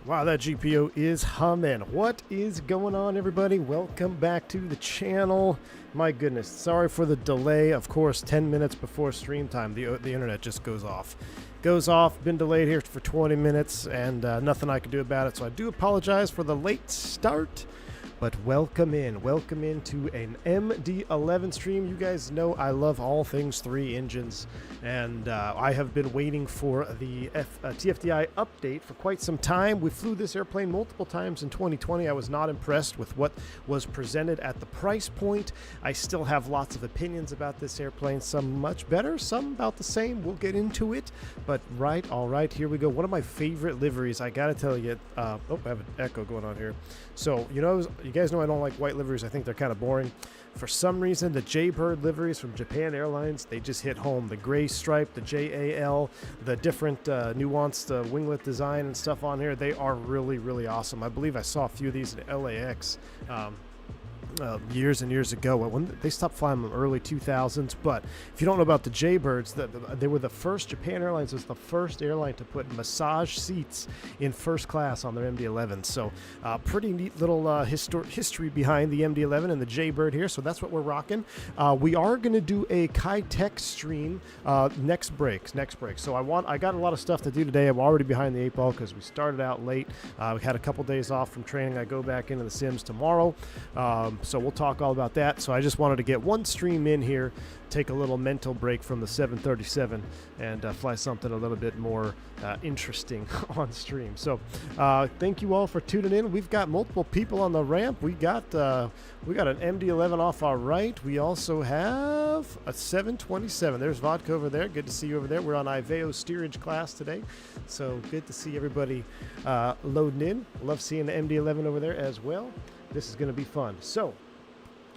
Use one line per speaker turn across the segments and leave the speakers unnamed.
Wow, that GPO is humming. What is going on, everybody? Welcome back to the channel. My goodness, sorry for the delay. Of course, 10 minutes before stream time, the internet just goes off. Been delayed here for 20 minutes, and nothing I can do about it, so I do apologize for the late start. But welcome into an MD11 stream. You guys know I love all things 3 engines, and I have been waiting for the TFDi update for quite some time. We flew this airplane multiple times in 2020. I was not impressed with what was presented at the price point. I still have lots of opinions about this airplane, some much better, some about the same. We'll get into it, but all right, here we go. One of my favorite liveries, I gotta tell you, I have an echo going on here. So, you guys know I don't like white liveries. I think they're kind of boring. For some reason, the Jaybird liveries from Japan Airlines, they just hit home. The gray stripe, the JAL, the different nuanced winglet design and stuff on here, they are really, really awesome. I believe I saw a few of these at LAX years and years ago when they stopped flying them in the early 2000s. But if you don't know about the Jaybirds, they were the first. Japan Airlines was the first airline to put massage seats in first class on their MD11. So pretty neat little history behind the MD11 and the Jaybird here. So that's what we're rocking. We are going to do a Kai-Tech stream next break. So I got a lot of stuff to do today. I'm already behind the 8 ball because we started out late. We had a couple days off from training. I go back into the sims tomorrow. So we'll talk all about that. So I just wanted to get one stream in here, take a little mental break from the 737, and fly something a little bit more interesting on stream. So thank you all for tuning in. We've got multiple people on the ramp. We got an MD11 off our right. We also have a 727. There's Vodka over there. Good to see you over there. We're on Iveo steerage class today, so good to see everybody loading in. Love seeing the MD11 over there as well. This is going to be fun. So,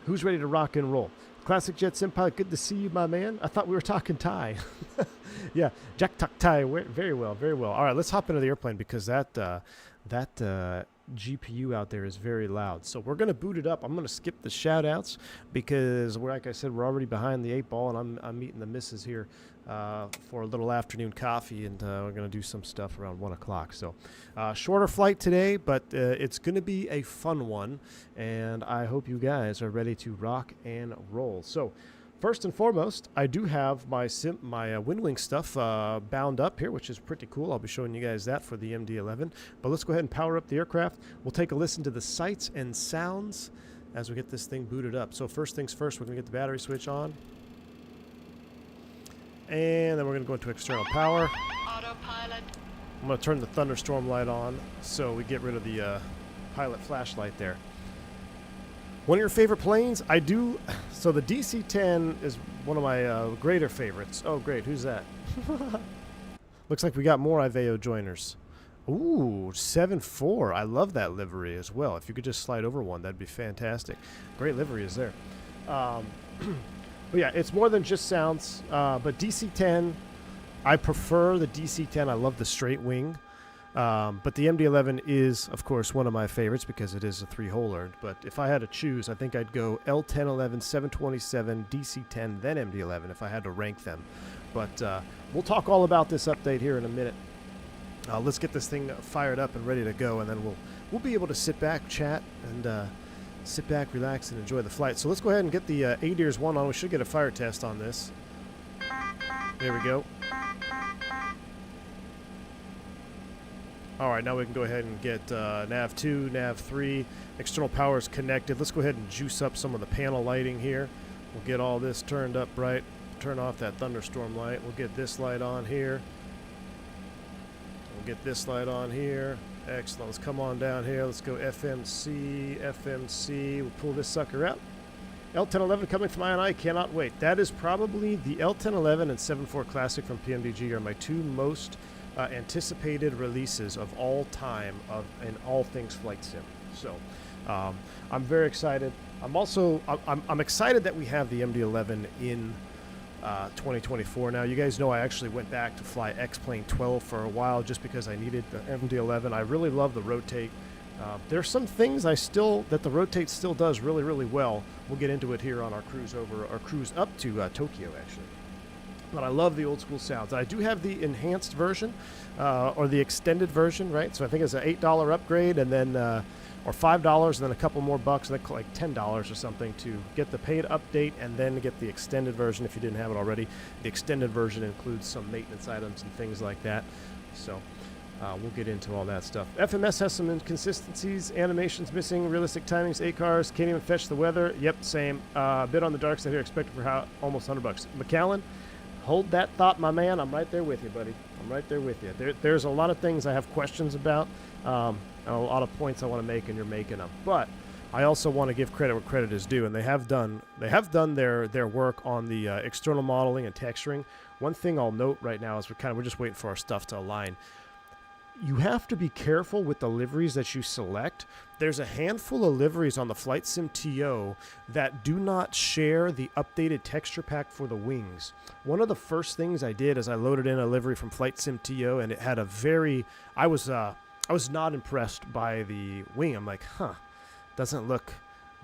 who's ready to rock and roll? Classic Jet Senpai, good to see you, my man. I thought we were talking Thai. Yeah, Jack Tuk Thai. Very well. All right, let's hop into the airplane because that GPU out there is very loud. So we're going to boot it up. I'm going to skip the shout-outs because, like I said, we're already behind the 8 ball, and I'm meeting the missus here for a little afternoon coffee, and we're going to do some stuff around 1 o'clock. So shorter flight today, but it's going to be a fun one, and I hope you guys are ready to rock and roll. So first and foremost, I do have my WindWing stuff bound up here, which is pretty cool. I'll be showing you guys that for the MD11. But let's go ahead and power up the aircraft. We'll take a listen to the sights and sounds as we get this thing booted up. So first things first, we're going to get the battery switch on. And then we're going to go into external power.
Autopilot.
I'm going to turn the thunderstorm light on so we get rid of the pilot flashlight there. One of your favorite planes? I do. So the DC-10 is one of my greater favorites. Oh, great. Who's that? Looks like we got more Iveo joiners. Ooh, 7-4. I love that livery as well. If you could just slide over one, that'd be fantastic. Great livery is there. But yeah, it's more than just sounds. But DC-10, I prefer the DC-10. I love the straight wing. But the MD11 is, of course, one of my favorites because it is a 3-holer. But if I had to choose, I think I'd go L1011, 727, DC-10, then MD11 if I had to rank them. But we'll talk all about this update here in a minute. Let's get this thing fired up and ready to go, and then we'll be able to sit back, chat, and sit back, relax, and enjoy the flight. So let's go ahead and get the ADIRS 1 on. We should get a fire test on this. There we go. All right, now we can go ahead and get nav 2, nav 3, external power is connected. Let's go ahead and juice up some of the panel lighting here. We'll get all this turned up bright. Turn off that thunderstorm light. We'll get this light on here. We'll get this light on here. Excellent. Let's come on down here. Let's go FMC. We'll pull this sucker out. L1011 coming from INI. Cannot wait. That is probably the L1011 and 7.4 Classic from PMDG are my two most anticipated releases of all time in all things flight sim. So I'm very excited. I'm excited that we have the MD11 in 2024. Now, you guys know I actually went back to fly X-Plane 12 for a while just because I needed the MD11. I really love the rotate. There's some things that the rotate still does really, really well. We'll get into it here on our cruise up to Tokyo, actually. But I love the old school sounds. I do have the enhanced version, or the extended version, right? So I think it's an $8 upgrade, and then or $5, and then a couple more bucks, like $10 or something to get the paid update, and then get the extended version if you didn't have it already. The extended version includes some maintenance items and things like that. So we'll get into all that stuff. FMS has some inconsistencies, animations missing, realistic timings, 8 cars, can't even fetch the weather. Yep, same. A bit on the dark side here, expected for almost $100. McAllen, hold that thought, my man. I'm right there with you, buddy. I'm right there with you. There's a lot of things I have questions about, and a lot of points I want to make, and you're making them. But I also want to give credit where credit is due, and they have done their work on the external modeling and texturing. One thing I'll note right now is we're just waiting for our stuff to align. You have to be careful with the liveries that you select. There's a handful of liveries on the Flight Sim TO that do not share the updated texture pack for the wings. One of the first things I did is I loaded in a livery from Flight Sim TO, and it had a very... I was not impressed by the wing. I'm like, doesn't look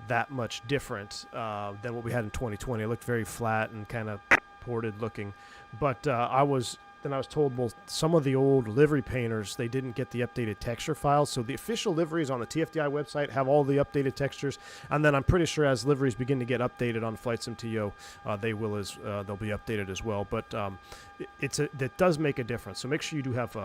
that much different than what we had in 2020. It looked very flat and kind of ported looking. But I was told, well, some of the old livery painters, they didn't get the updated texture files. So the official liveries on the TFDi website have all the updated textures. And then I'm pretty sure as liveries begin to get updated on Flight Sim TO, they'll be updated as well. But that does make a difference. So make sure you do have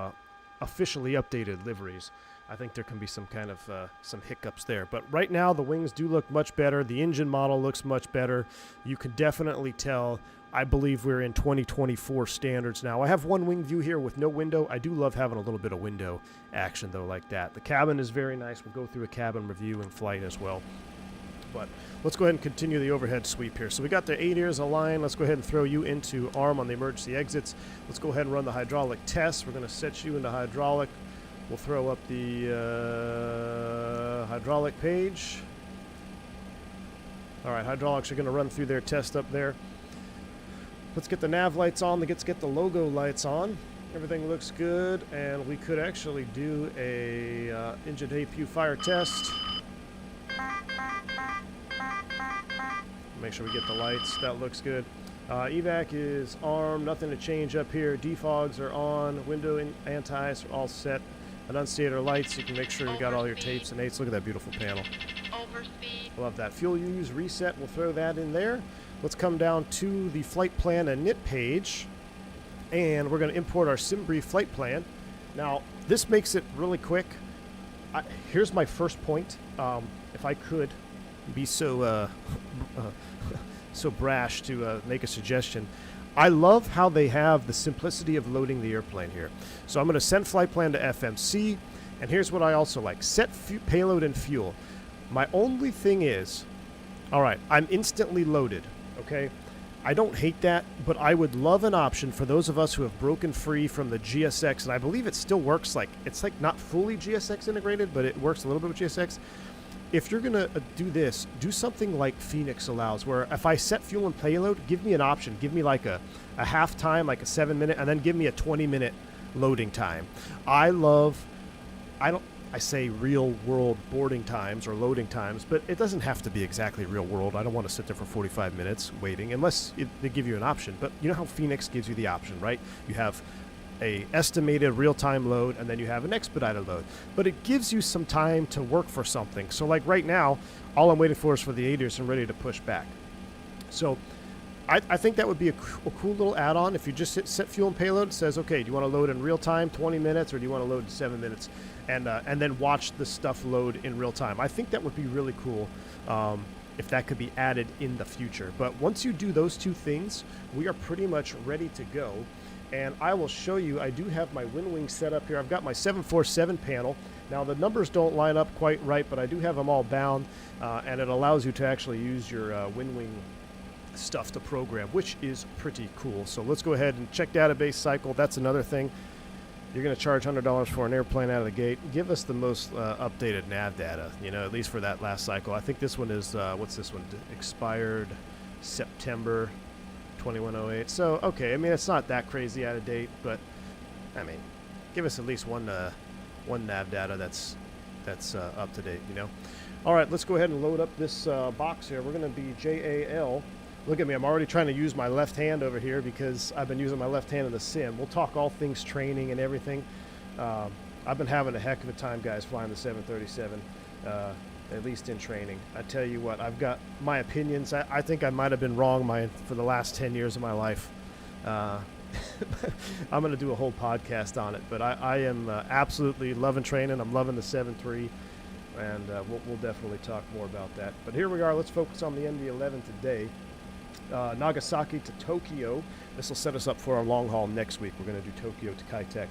officially updated liveries. I think there can be some kind of some hiccups there. But right now, the wings do look much better. The engine model looks much better. You can definitely tell. I believe we're in 2024 standards now. I have one wing view here with no window. I do love having a little bit of window action, though, like that. The cabin is very nice. We'll go through a cabin review in flight as well. But let's go ahead and continue the overhead sweep here. So we got the 8 ears aligned. Let's go ahead and throw you into arm on the emergency exits. Let's go ahead and run the hydraulic test. We're going to set you into hydraulic. We'll throw up the hydraulic page. All right, hydraulics are going to run through their test up there. Let's get the nav lights on. Let's get the logo lights on. Everything looks good, and we could actually do a engine debut fire test. Make sure we get the lights. That looks good. Evac is armed. Nothing to change up here. Defogs are on. Window and antis are all set. Annunciator lights. You can make sure you got all your tapes and 8s. Look at that beautiful panel.
Overspeed.
Love that. Fuel use reset. We'll throw that in there. Let's come down to the flight plan and knit page, and we're going to import our SimBrief flight plan. Now, this makes it really quick. Here's my first point. If I could be so so brash to make a suggestion, I love how they have the simplicity of loading the airplane here. So I'm going to send flight plan to FMC, and here's what I also like. Set payload and fuel. My only thing is, all right, I'm instantly loaded. Okay, I don't hate that, but I would love an option for those of us who have broken free from the GSX, and I believe it still works. It's not fully GSX integrated, but it works a little bit with GSX. If you're gonna do this, do something like Fenix allows, where if I set fuel and payload, give me an option. Give me like a half time, like a 7-minute, and then give me a 20-minute loading time. I say real world boarding times or loading times, but it doesn't have to be exactly real world. I don't want to sit there for 45 minutes waiting unless they give you an option. But you know how Fenix gives you the option, right? You have a estimated real-time load, and then you have an expedited load. But it gives you some time to work for something. So like right now, all I'm waiting for is for the 8 ears and ready to push back. So I think that would be a cool little add-on. If you just set fuel and payload, it says, okay, do you want to load in real time, 20 minutes, or do you want to load in 7 minutes? And then watch the stuff load in real time. I think that would be really cool if that could be added in the future. But once you do those two things, we are pretty much ready to go. And I will show you, I do have my wind wing set up here. I've got my 747 panel. Now the numbers don't line up quite right, but I do have them all bound, and it allows you to actually use your wind wing stuff to program, which is pretty cool. So let's go ahead and check database cycle. That's another thing. You're going to charge $100 for an airplane out of the gate. Give us the most updated nav data, at least for that last cycle. I think this one is, what's this one? Expired September 2108. So, okay, I mean, it's not that crazy out of date, but, I mean, give us at least one nav data that's up to date, All right, let's go ahead and load up this box here. We're going to be JAL Look at me, I'm already trying to use my left hand over here because I've been using my left hand in the sim. We'll talk all things training and everything. I've been having a heck of a time, guys, flying the 737, at least in training. I tell you what, I've got my opinions. I think I might have been wrong for the last 10 years of my life. I'm going to do a whole podcast on it, but I am absolutely loving training. I'm loving the 7.3, and we'll definitely talk more about that. But here we are. Let's focus on the MD11 today. Nagasaki to Tokyo. This will set us up for our long haul next week. We're going to do Tokyo to Kai-Tak.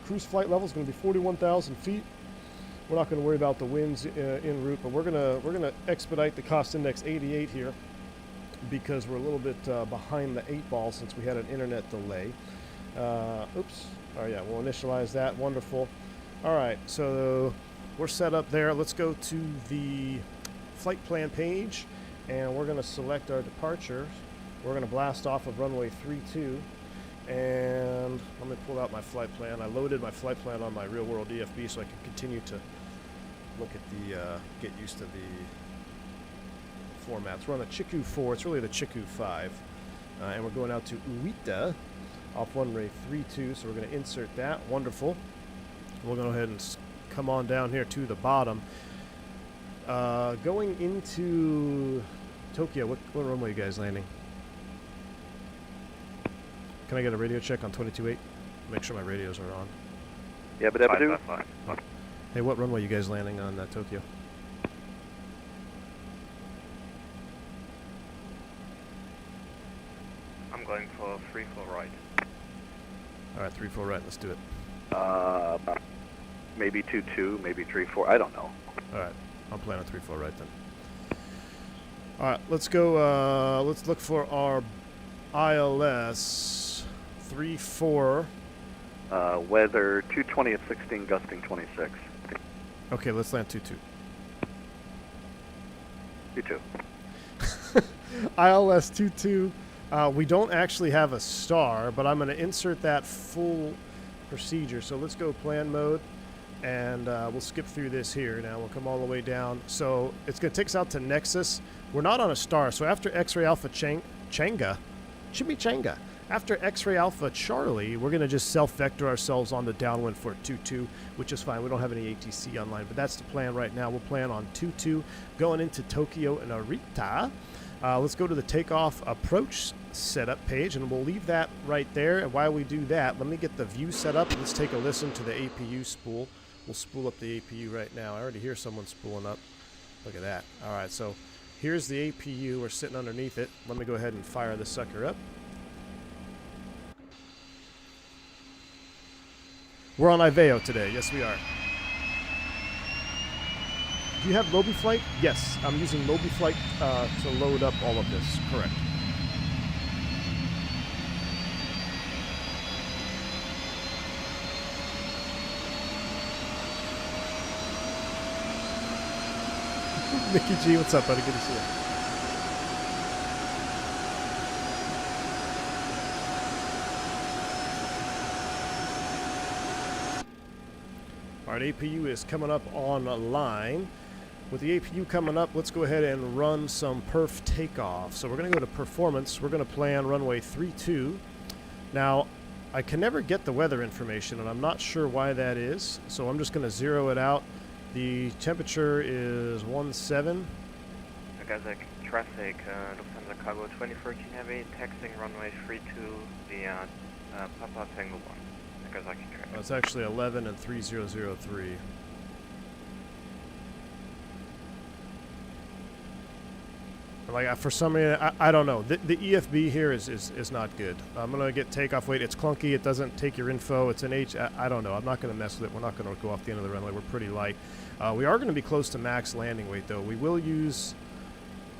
Cruise flight level is going to be 41,000 feet. We're not going to worry about the winds en route, but we're gonna expedite the cost index 88 here because we're a little bit behind the 8 ball since we had an internet delay. Oops. Oh yeah, we'll initialize that. Wonderful. All right, so we're set up there. Let's go to the flight plan page, and we're going to select our departure. We're going to blast off of runway 32. And let me pull out my flight plan. I loaded my flight plan on my real-world EFB so I can continue to look at the, get used to the formats. We're on the Chiku 4. It's really the Chiku 5. And we're going out to Uita off runway 32. So we're going to insert that. Wonderful. We'll go ahead and come on down here to the bottom. Going into Tokyo, what runway are you guys landing? Can I get a radio check on 22.8? Make sure my radios are on.
Yeah, but Abadu.
Hey, what runway are you guys landing on Tokyo?
I'm going for 3-4 right.
All right, 3-4 right. Let's do it.
Maybe 2-2, maybe 3-4. I don't know.
All right, I'm planning on 3-4 right then. All right, let's go. Let's look for our ILS 3-4.
Weather 220 at 16, gusting 26.
Okay, let's land 2-2.
2-2.
ILS 2-2. We don't actually have a star, but I'm going to insert that full procedure. So let's go plan mode, and we'll skip through this here. Now we'll come all the way down. So it's going to take us out to Nexus. We're not on a star, so after X-Ray Alpha Chimichanga. After X-Ray Alpha Charlie, we're going to just self-vector ourselves on the downwind for 2-2, which is fine. We don't have any ATC online, but that's the plan right now. We'll plan on 2-2 going into Tokyo and Narita. Let's go to the takeoff approach setup page, and we'll leave that right there. And while we do that, let me get the view set up. Let's take a listen to the APU spool. We'll spool up the APU right now. I already hear someone spooling up. Look at that. All right, so here's the APU. We're sitting underneath it. Let me go ahead and fire this sucker up. We're on Iveo today. Yes, we are. Do you have MobiFlight? Yes, I'm using MobiFlight to load up all of this. Correct. Mickey G, what's up, buddy? Good to see you. All right, APU is coming up online. With the APU coming up, let's go ahead and run some perf takeoff. So we're going to go to performance. We're going to plan runway 32. Now, I can never get the weather information, and I'm not sure why that is. So I'm just going to zero it out. The temperature is 17.
Nagasaki traffic, Lufthansa Cargo 2013 Heavy, taxiing runway 32 via Papa Tango 1. Nagasaki traffic.
It's actually 11 and 3003. Like for some reason, I don't know. The EFB here is not good. I'm gonna get takeoff weight. It's clunky. It doesn't take your info. It's an H. I don't know. I'm not gonna mess with it. We're not gonna go off the end of the runway. We're pretty light. We are gonna be close to max landing weight though. We will use.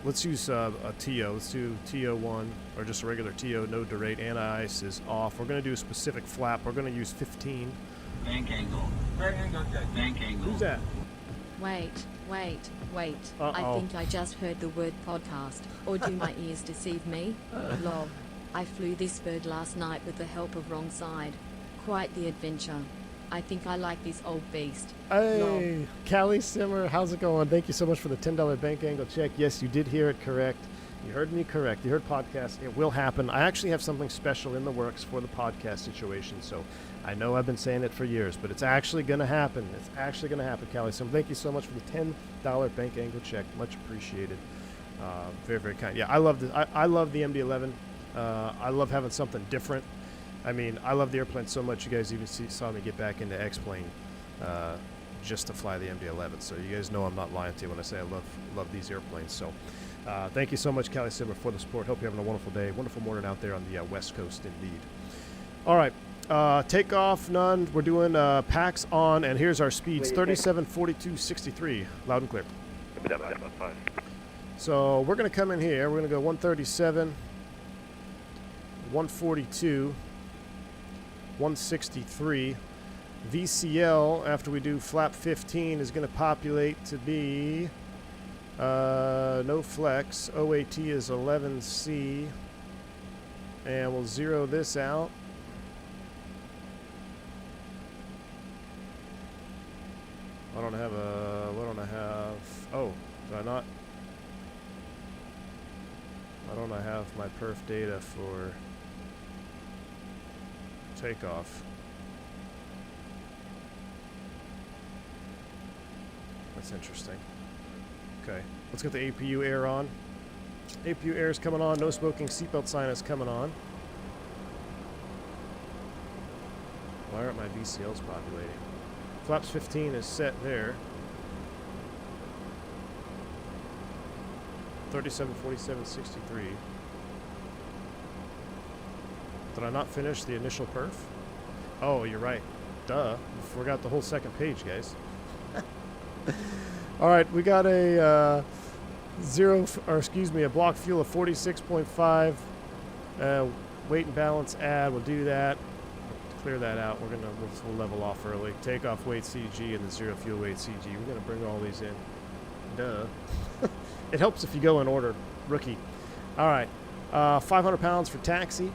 Let's use a TO. Let's do TO1 or just a regular TO. No derate. Anti-ice is off. We're gonna do a specific flap. We're gonna use 15.
Bank angle. Bank angle. Bank angle.
Who's that?
Wait.
Uh-oh.
I think I just heard the word podcast. Or do my ears deceive me? Lol. I flew this bird last night with the help of wrong side. Quite the adventure. I think I like this old beast.
Hey,
Lol.
Callie Simmer, how's it going? Thank you so much for the $10 bank angle check. Yes, you did hear it correct. You heard me correct. You heard podcast. It will happen. I actually have something special in the works for the podcast situation. So I know I've been saying it for years, but it's actually going to happen. It's actually going to happen, Callie. So thank you so much for the $10 bank angle check. Much appreciated. Very, very kind. Yeah, I love the MD11. I love having something different. I mean, I love the airplane so much. You guys even saw me get back into X-Plane just to fly the MD11. So you guys know I'm not lying to you when I say I love these airplanes. So thank you so much, Callie Simmer, for the support. Hope you're having a wonderful day, wonderful morning out there on the West Coast, indeed. All right, takeoff, none. We're doing packs on, and here's our speeds: 37, 42, 63. Loud and clear. So we're going to come in here. We're going to go 137, 142, 163. VCL, after we do flap 15, is going to populate to be no flex. OAT is 11C. And we'll zero this out. I don't have a... What don't I have? Oh, do I not? Why don't I have my perf data for takeoff? That's interesting. Okay, let's get the APU air on. APU air is coming on. No smoking. Seatbelt sign is coming on. Why aren't my VCLs populating? Flaps 15 is set there. 37, 47, 63. Did I not finish the initial perf? Oh, you're right. Duh. Forgot the whole second page, guys. All right, we got a a block fuel of 46.5. Weight and balance add. We'll do that. Clear that out. We'll level off early. Takeoff weight CG and the zero fuel weight CG. We're gonna bring all these in. Duh. It helps if you go in order, rookie. All right, 500 pounds for taxi.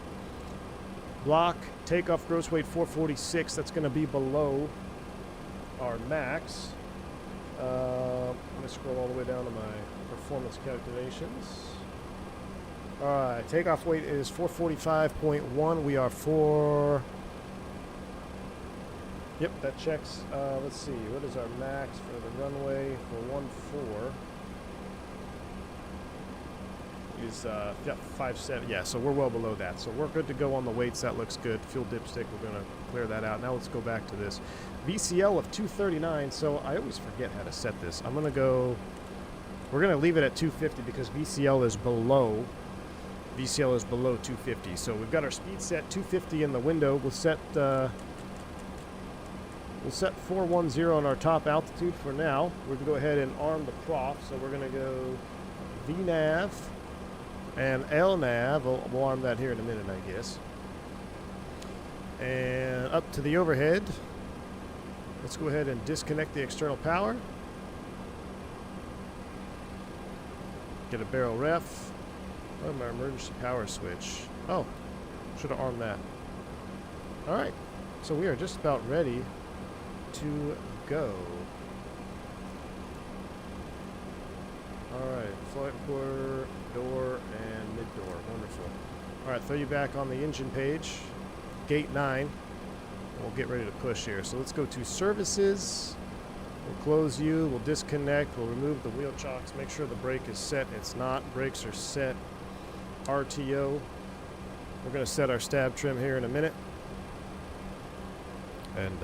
Block takeoff gross weight 446. That's gonna be below our max. I'm going to scroll all the way down to my performance calculations. Alright, takeoff weight is 445.1. We are Yep, that checks. Let's see, what is our max for the runway for 14? Is, yep, 57. Yeah, so we're well below that. So we're good to go on the weights. That looks good. Fuel dipstick, we're going to clear that out. Now let's go back to this. VCL of 239. So I always forget how to set this. I'm going to go... We're going to leave it at 250 because VCL is below 250. So we've got our speed set 250 in the window. We'll set 410 on our top altitude for now. We're going to go ahead and arm the prof. So we're going to go VNAV and LNAV. We'll arm that here in a minute, I guess. And up to the overhead. Let's go ahead and disconnect the external power. Get a barrel ref. Oh, my emergency power switch. Oh, should have armed that. All right, so we are just about ready to go. All right, flight quarter, door, and mid-door. Wonderful. All right, throw you back on the engine page. Gate 9. We'll get ready to push here. So let's go to services. We'll close you. We'll disconnect. We'll remove the wheel chocks. Make sure the brake is set. It's not. Brakes are set. RTO. We're going to set our stab trim here in a minute. And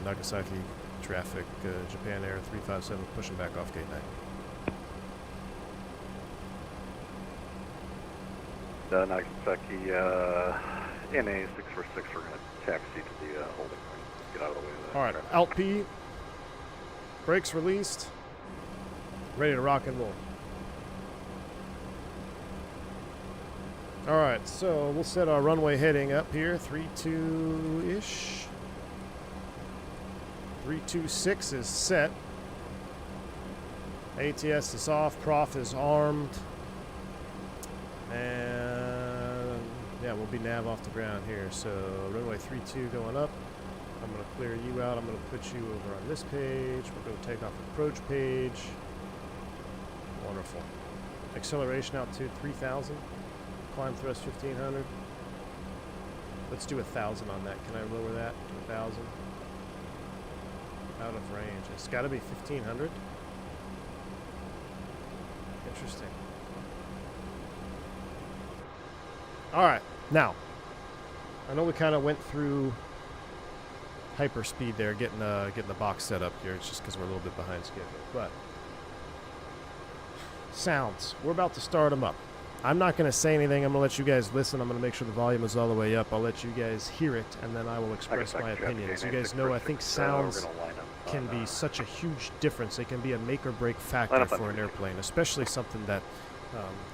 Nagasaki traffic, Japan Air 357, pushing back off gate
9.
nine.
Nagasaki NA 646, we're going to taxi to the holding point. Get out of the way of that.
All right, Alt P, brakes released, ready to rock and roll. All right, so we'll set our runway heading up here, 32-ish. 326 is set. ATS is off, prof is armed. And yeah, we'll be nav off the ground here. So runway 32 going up. I'm going to clear you out. I'm going to put you over on this page. We'll go take off approach page. Wonderful. Acceleration out to 3,000. Climb thrust 1,500. Let's do 1,000 on that. Can I lower that to 1,000? Out of range. It's got to be 1,500. Interesting. All right. Now, I know we kind of went through hyperspeed there, getting the box set up here. It's just because we're a little bit behind schedule. But sounds. We're about to start them up. I'm not going to say anything. I'm going to let you guys listen. I'm going to make sure the volume is all the way up. I'll let you guys hear it, and then I will express my opinion. As you guys know, I think sounds can be such a huge difference. They can be a make or break factor for an airplane, especially something that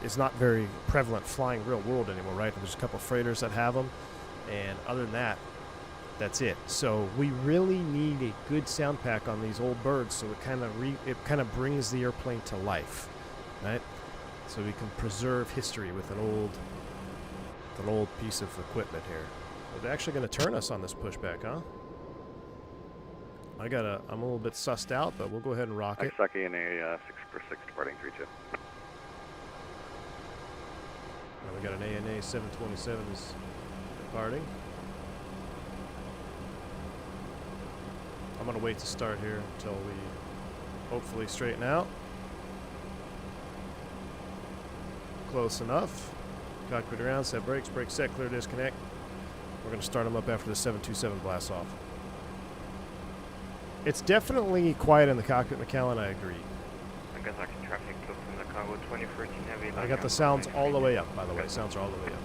is not very prevalent flying real world anymore, right? There's a couple freighters that have them, and other than that, that's it. So we really need a good sound pack on these old birds, so it kind of brings the airplane to life, right? So we can preserve history with an old piece of equipment here. They're actually going to turn us on this pushback, huh? I'm a little bit sussed out, but we'll go ahead and rock it.
Nagasaki in a 646 departing 32.
Now we got an ANA 727 is departing. I'm going to wait to start here until we hopefully straighten out. Close enough. Cockpit around, set brakes, brake set, clear disconnect. We're going to start them up after the 727 blasts off. It's definitely quiet in the cockpit, McAllen, I agree.
Nagasaki traffic close from the cargo 2013 heavy.
I got the sounds all the way up, by the way. Sounds are all the way up.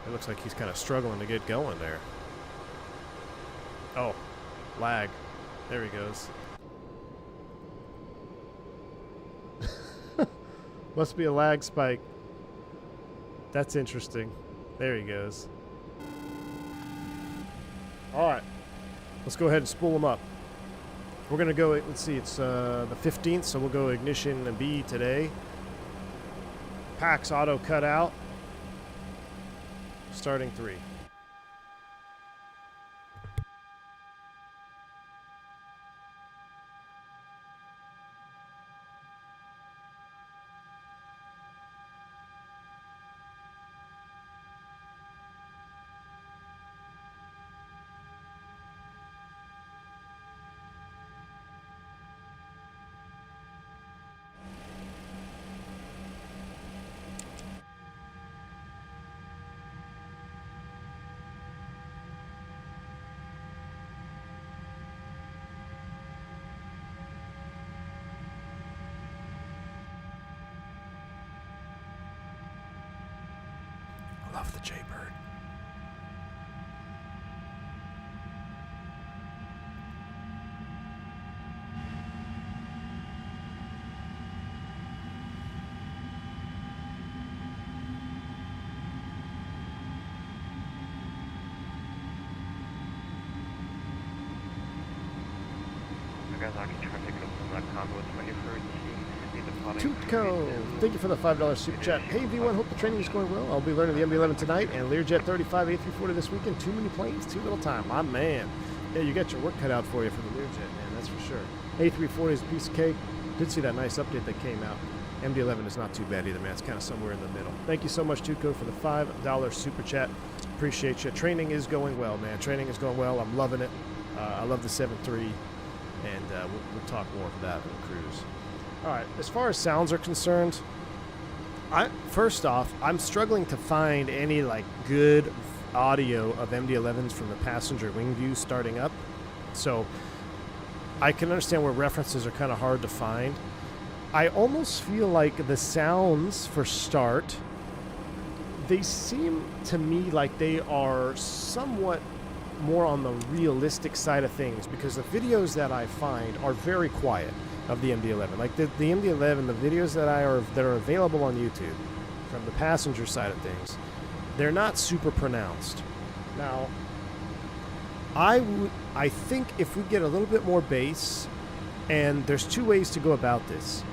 It looks like he's kind of struggling to get going there. Oh, lag. There he goes. Must be a lag spike. That's interesting. There he goes. Alright. Let's go ahead and spool them up. We're going to go, let's see, it's the 15th, so we'll go ignition and B today. Packs auto cut out. Starting 3. Love the Jaybird.
Nagasaki traffic close from the cargo 2013 heavy departing.
Tutco, thank you for the $5 super chat. Hey V1, hope the training is going well. I'll be learning the MD11 tonight and Learjet 35 A340 this weekend. Too many planes, too little time. My man. Yeah, you got your work cut out for you for the Learjet, man, that's for sure. A340 is a piece of cake. Did see that nice update that came out. MD11 is not too bad either, man. It's kind of somewhere in the middle. Thank you so much, Tutco, for the $5 super chat. Appreciate you. Training is going well, man. Training is going well. I'm loving it. I love the 7.3, and we'll talk more of that on the cruise. All right, as far as sounds are concerned, first off, I'm struggling to find any like good audio of MD11s from the passenger wing view starting up. So I can understand where references are kind of hard to find. I almost feel like the sounds for start, they seem to me like they are somewhat more on the realistic side of things, because the videos that I find are very quiet of the MD11. Like the MD11, the videos that are available on YouTube from the passenger side of things, they're not super pronounced. Now, I think if we get a little bit more bass, and there's two ways to go about this.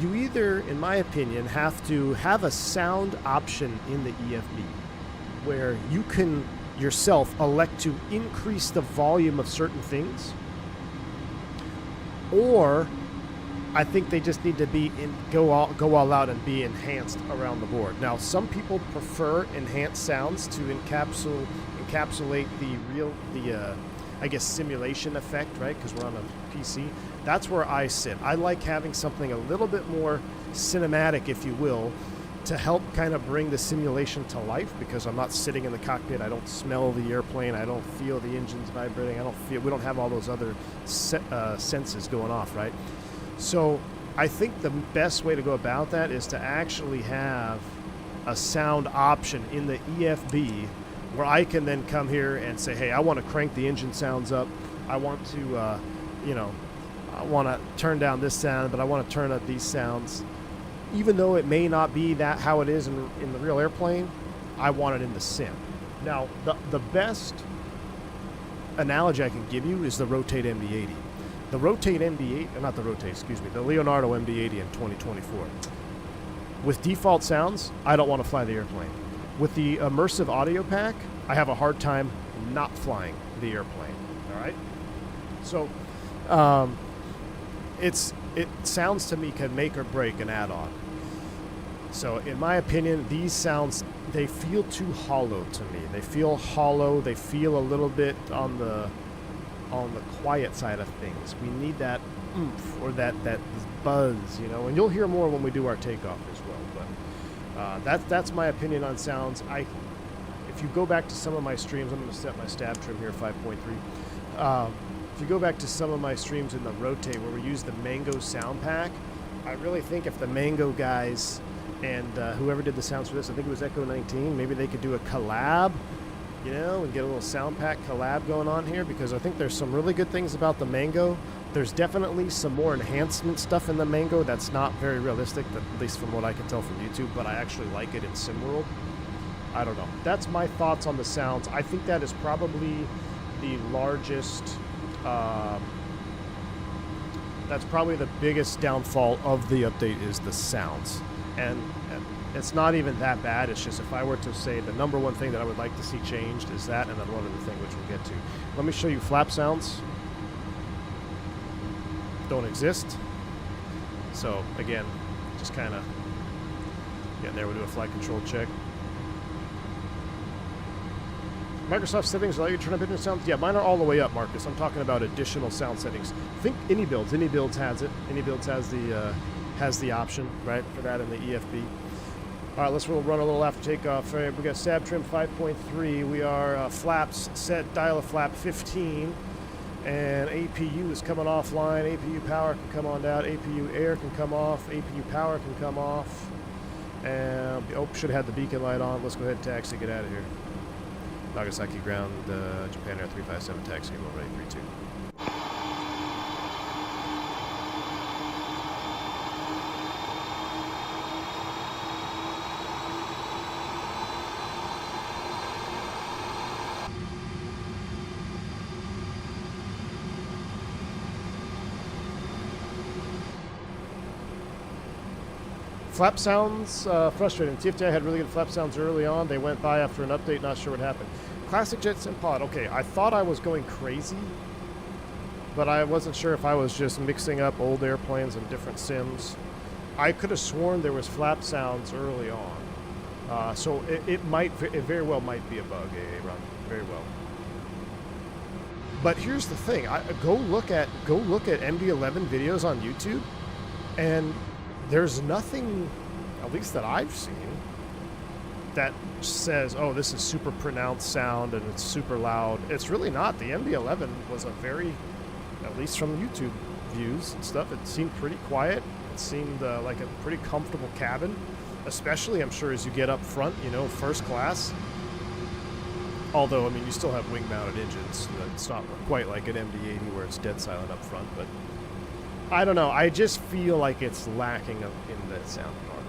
You either, in my opinion, have to have a sound option in the EFB where you can yourself elect to increase the volume of certain things, or I think they just need to be go all out and be enhanced around the board. Now, some people prefer enhanced sounds to encapsulate I guess simulation effect, right? Because we're on a PC. That's where I sit. I like having something a little bit more cinematic, if you will, to help kind of bring the simulation to life, because I'm not sitting in the cockpit. I don't smell the airplane. I don't feel the engines vibrating. We don't have all those other senses going off, right? So I think the best way to go about that is to actually have a sound option in the EFB where I can then come here and say, hey, I want to crank the engine sounds up. I want to, I want to turn down this sound, but I want to turn up these sounds. Even though it may not be that how it is in the real airplane, I want it in the sim. Now, the best analogy I can give you is the Rotate MD80. The Rotate MD8, not the Rotate, excuse me, the Leonardo MD80 in 2024. With default sounds, I don't want to fly the airplane. With the immersive audio pack, I have a hard time not flying the airplane. All right? So, it sounds to me can make or break an add-on. So, in my opinion, these sounds, they feel too hollow to me. They feel hollow. They feel a little bit on the quiet side of things. We need that oomph or that buzz, you know. And you'll hear more when we do our takeoff as well. But that's my opinion on sounds. If you go back to some of my streams, I'm going to set my stab trim here 5.3. If you go back to some of my streams in the Rotate where we use the Mango sound pack, I really think if the Mango guys and whoever did the sounds for this, I think it was Echo 19, maybe they could do a collab, you know, and get a little sound pack collab going on here, because I think there's some really good things about the Mango. There's definitely some more enhancement stuff in the Mango that's not very realistic, at least from what I can tell from YouTube, but I actually like it in SimWorld. I don't know. That's my thoughts on the sounds. I think that is probably the largest, that's probably the biggest downfall of the update is the sounds. And it's not even that bad. It's just if I were to say the number one thing that I would like to see changed is that, and then one other thing which we'll get to. Let me show you flap sounds. Don't exist. So again, just kind of getting there. We'll do a flight control check. Microsoft settings allow you to turn up engine sounds. Yeah, mine are all the way up, Marcus. I'm talking about additional sound settings. Think AnyBuilds. AnyBuilds has it. AnyBuilds has the option, right, for that in the EFB. All right, let's run a little after takeoff. All right, we got stab trim 5.3. We are flaps set, dial of flap 15. And APU is coming offline. APU power can come on down. APU air can come off. APU power can come off. And should have had the beacon light on. Let's go ahead and taxi, get out of here. Nagasaki ground, Japan Air 357 taxi, ready 32. Flap sounds frustrating. TFDi had really good flap sounds early on. They went by after an update, not sure what happened. Classic Jet Sim Pod. Okay, I thought I was going crazy, but I wasn't sure if I was just mixing up old airplanes and different sims. I could have sworn there was flap sounds early on. So it very well might be a bug, Ron. Very well. But here's the thing. Go look at MD11 videos on YouTube, and there's nothing, at least that I've seen, that says, oh, this is super pronounced sound and it's super loud. It's really not. The MD11 was a very, at least from YouTube views and stuff, it seemed pretty quiet. It seemed like a pretty comfortable cabin, especially, I'm sure, as you get up front, you know, first class. Although, I mean, you still have wing-mounted engines. It's not quite like an MD80 where it's dead silent up front, but I don't know. I just feel like it's lacking in the sound part.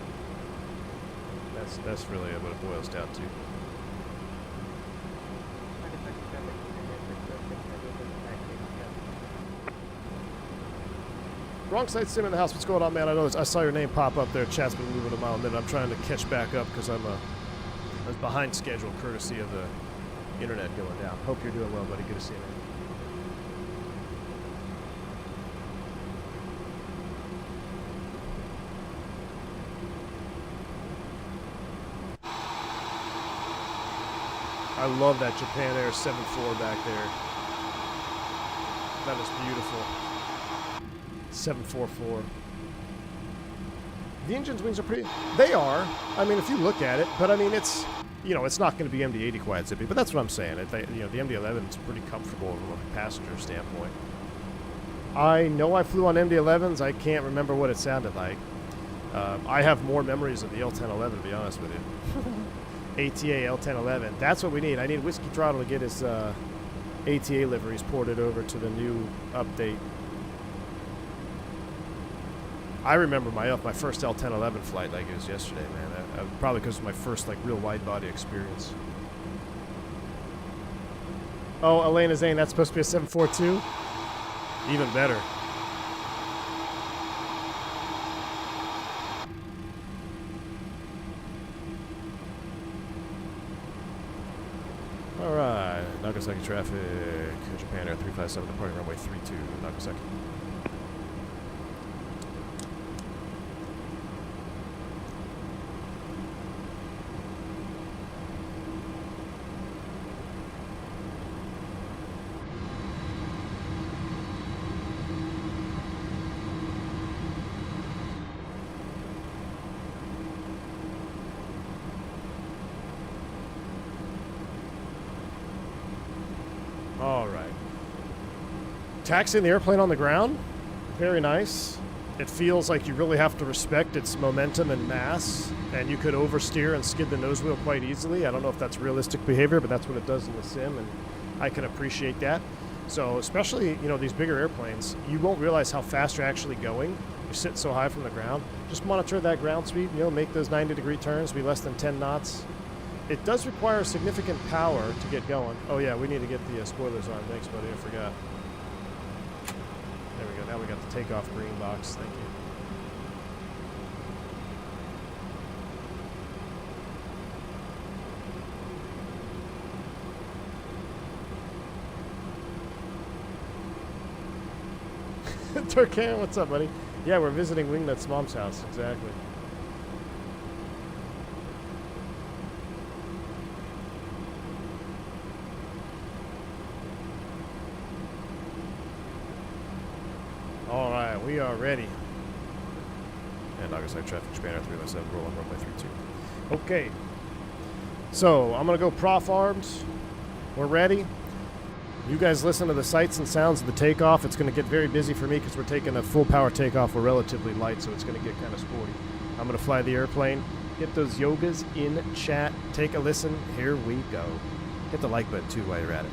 That's really what it boils down to. Wrong side sim in the house. What's going on, man? I know I saw your name pop up there. Chat's been moving a mile a minute. I'm trying to catch back up because I was behind schedule courtesy of the internet going down. Hope you're doing well, buddy. Good to see you, man. I love that Japan Air 74 back there. That is beautiful. 744. The engine's wings are pretty... They are. I mean, if you look at it. But, I mean, it's... You know, it's not going to be MD-80 quiet zippy, but that's what I'm saying. You know, the MD-11 is pretty comfortable from a passenger standpoint. I know I flew on MD-11s. I can't remember what it sounded like. I have more memories of the L-1011, to be honest with you. ATA L-1011. That's what we need. I need Whiskey Throttle to get his ATA liveries ported over to the new update. I remember my first L-1011 flight like it was yesterday, man. Probably because it was my first like real wide-body experience. Oh, Elena Zane, that's supposed to be a 742? Even better. Alright, Nagasaki traffic, Japan Air 357 departing runway 32, Nagasaki. All right. Taxiing the airplane on the ground, very nice. It feels like you really have to respect its momentum and mass, and you could oversteer and skid the nose wheel quite easily. I don't know if that's realistic behavior, but that's what it does in the sim, and I can appreciate that. So especially, you know, these bigger airplanes, you won't realize how fast you're actually going. You're sitting so high from the ground. Just monitor that ground speed, you know, make those 90-degree turns be less than 10 knots. It does require significant power to get going. Oh yeah, we need to get the spoilers on. Thanks, buddy. I forgot. There we go. Now we got the takeoff green box. Thank you. Turkan, what's up, buddy? Yeah, we're visiting Wingnut's mom's house. Exactly. All right, we are ready. And Nagasaki traffic, Japan Air 317, roll on runway 32. Okay. So, I'm going to go prof arms. We're ready. You guys listen to the sights and sounds of the takeoff. It's going to get very busy for me because we're taking a full power takeoff. We're relatively light, so it's going to get kind of sporty. I'm going to fly the airplane. Get those yogas in chat. Take a listen. Here we go. Hit the like button, too, while you're at it.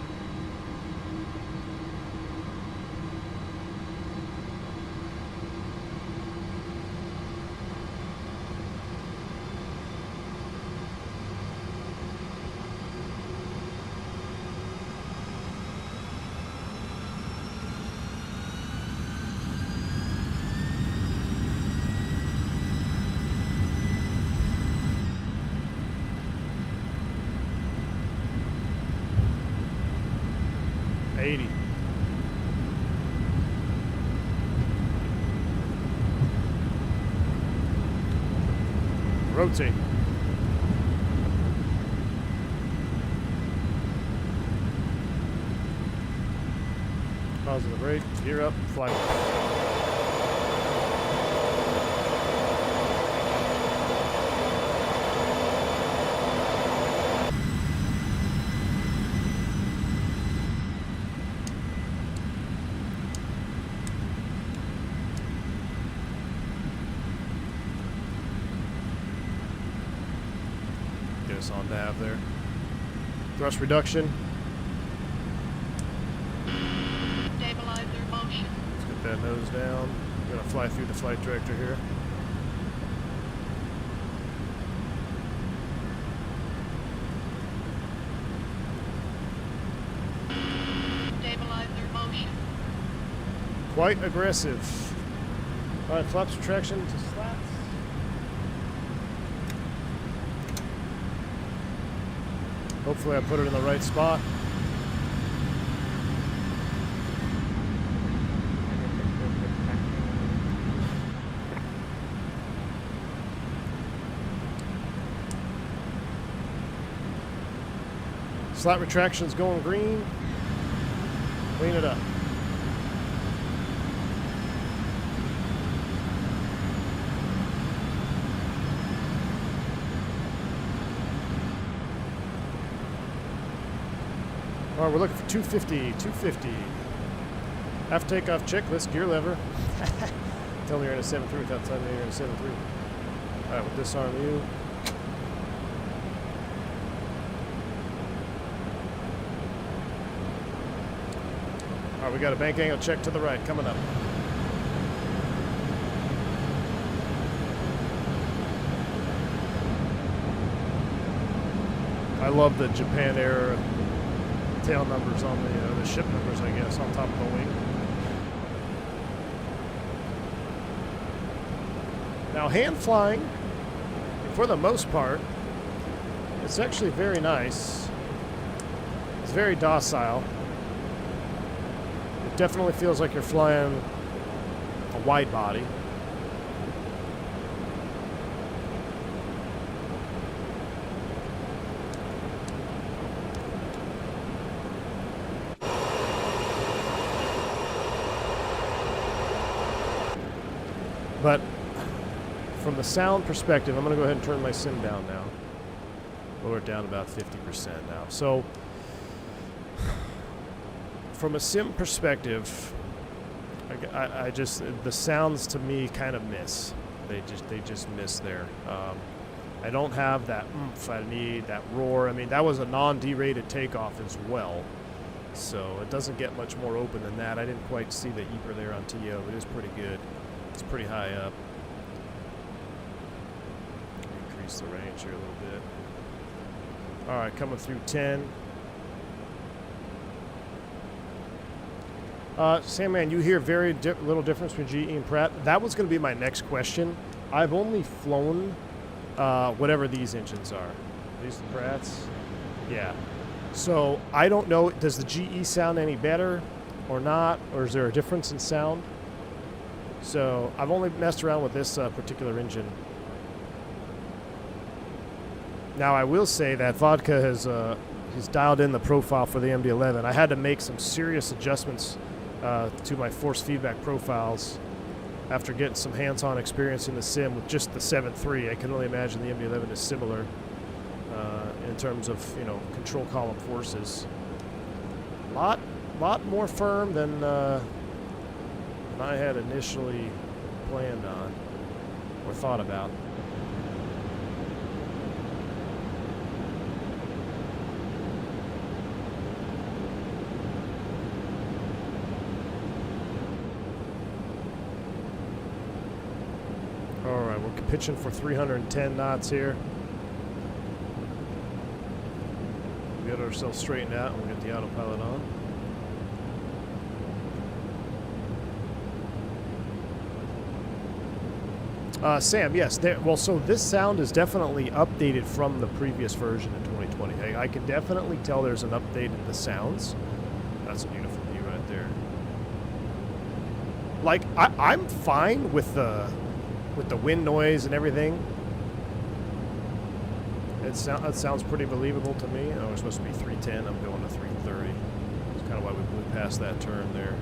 Rotate. Positive brake, gear up, fly. On nav there. Thrust reduction.
Stabilizer motion.
Let's get that nose down. I'm gonna fly through the flight director here.
Stabilizer motion.
Quite aggressive. Alright, flaps retraction to slats. Hopefully I put it in the right spot. Slat retraction's going green. Clean it up. All right, we're looking for 250, 250. After takeoff checklist, gear lever. Tell me you're in a 7.3 without telling me you're in a 7.3. All right, we'll disarm you. All right, we got a bank angle check to the right coming up. I love the Japan Air tail numbers on the ship numbers, I guess, on top of the wing. Now, hand flying, for the most part, it's actually very nice. It's very docile. It definitely feels like you're flying a wide body. But from the sound perspective, I'm going to go ahead and turn my sim down now. Lower it down about 50% now. So, from a sim perspective, I just, the sounds to me kind of miss. They just miss there. I don't have that oomph I need, that roar. I mean, that was a non-derated takeoff as well. So it doesn't get much more open than that. I didn't quite see the EPR there on TO. It is pretty good. It's pretty high up. Increase the range here a little bit. All right, coming through 10. Sandman, you hear very little difference between GE and Pratt. That was going to be my next question. I've only flown whatever these engines are. These the Pratts? Yeah. So I don't know, does the GE sound any better or not? Or is there a difference in sound? So I've only messed around with this particular engine. Now I will say that Vodka has he's dialed in the profile for the MD11. I had to make some serious adjustments to my force feedback profiles after getting some hands-on experience in the sim with just the 7.3. I can only imagine the MD11 is similar in terms of, you know, control column forces. Lot more firm than I had initially planned on or thought about. All right, we're pitching for 310 knots here. We get ourselves straightened out and we'll get the autopilot on. Sam, yes. Well, so this sound is definitely updated from the previous version in 2020. I can definitely tell there's an update in the sounds. That's a beautiful view right there. Like, I'm fine with the wind noise and everything. It sounds pretty believable to me. Oh, we're supposed to be 310. I'm going to 330. That's kind of why we blew past that turn there.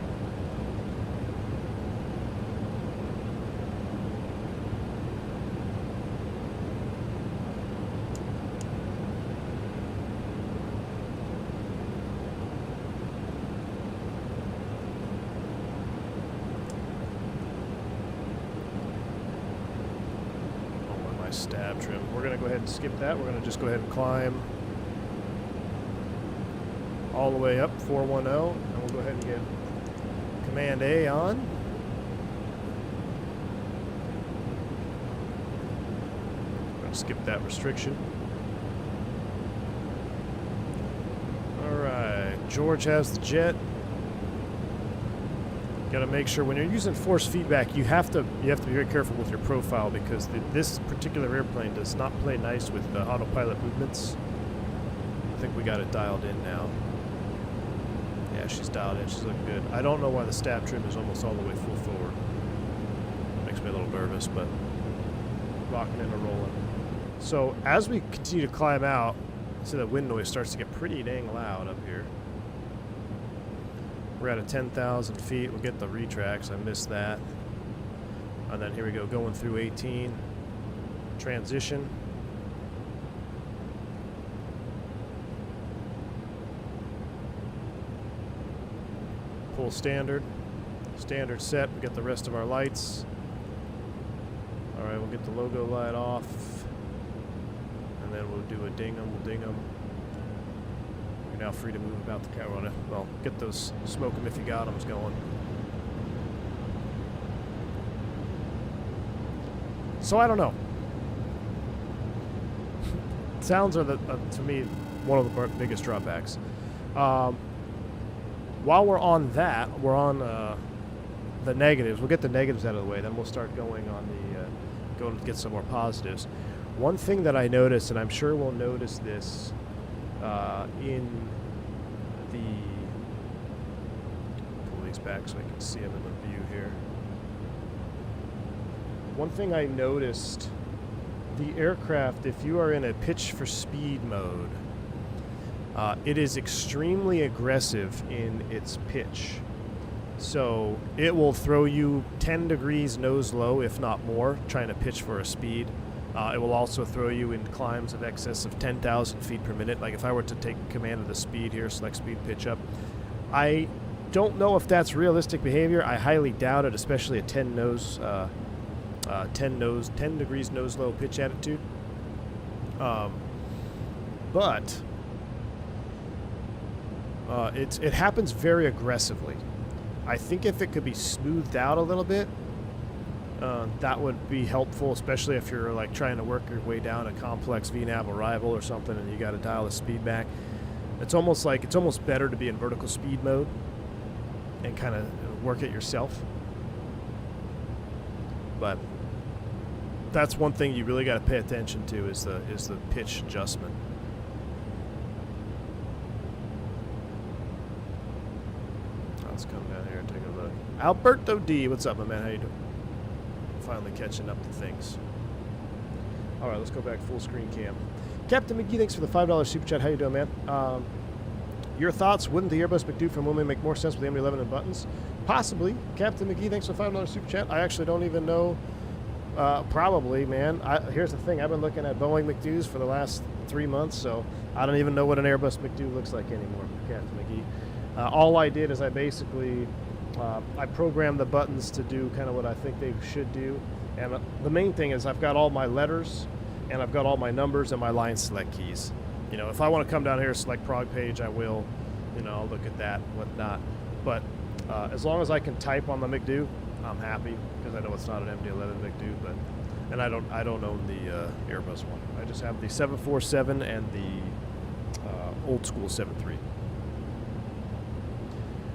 Stab trim. We're going to go ahead and skip that. We're going to just go ahead and climb all the way up 410, and we'll go ahead and get Command A on. We're going to skip that restriction. All right, George has the jet. Got to make sure when you're using force feedback, you have to be very careful with your profile because this particular airplane does not play nice with the autopilot movements. I think we got it dialed in now. Yeah, she's dialed in. She's looking good. I don't know why the stab trim is almost all the way full forward. Makes me a little nervous, but rocking and rolling. So as we continue to climb out, So the wind noise starts to get pretty dang loud up here. We're at 10,000 feet. We'll get the retracts. I missed that. And then here we go, going through 18. Transition. Full standard. Standard set. We get the rest of our lights. All right, we'll get the logo light off. And then we'll do a ding 'em, we'll ding 'em. You're now free to move about the car. Well, get those smoke 'em if you got 'em's going. So I don't know. Sounds are, to me, one of the biggest drawbacks. While we're on that, we're on the negatives. We'll get the negatives out of the way, then we'll start going on the, go to get some more positives. One thing that I noticed, and I'm sure we'll notice this in the, pull these back so I can see them in the view here. One thing I noticed, the aircraft, if you are in a pitch for speed mode, it is extremely aggressive in its pitch. So it will throw you 10 degrees nose low, if not more, trying to pitch for a speed. It will also throw you in climbs of excess of 10,000 feet per minute. Like if I were to take command of the speed here, select speed, pitch up. I don't know if that's realistic behavior. I highly doubt it, especially a 10 degrees nose low pitch attitude. But it happens very aggressively. I think if it could be smoothed out a little bit, that would be helpful, especially if you're like trying to work your way down a complex VNAV arrival or something and you got to dial the speed back. It's almost better to be in vertical speed mode and kind of work it yourself. But that's one thing you really got to pay attention to is the pitch adjustment. Let's come down here and take a look. Alberto D, what's up, my man? How you doing? Finally catching up to things. All right, let's go back full screen cam. Captain McGee, thanks for the $5 super chat. How you doing, man? Your thoughts? Wouldn't the Airbus McDo from Women make more sense with the MD11 and buttons? Possibly. Captain McGee, thanks for the $5 super chat. I actually don't even know. Probably, man. Here's the thing. I've been looking at Boeing McDo's for the last 3 months, so I don't even know what an Airbus McDo looks like anymore, Captain McGee. All I did is I basically I programmed the buttons to do kind of what I think they should do. And the main thing is I've got all my letters and I've got all my numbers and my line select keys. You know, if I want to come down here and select prog page, I will. You know, I'll look at that, whatnot. But as long as I can type on the McDo, I'm happy because I know it's not an MD11 McDo. And I don't own the Airbus one. I just have the 747 and the old school 73.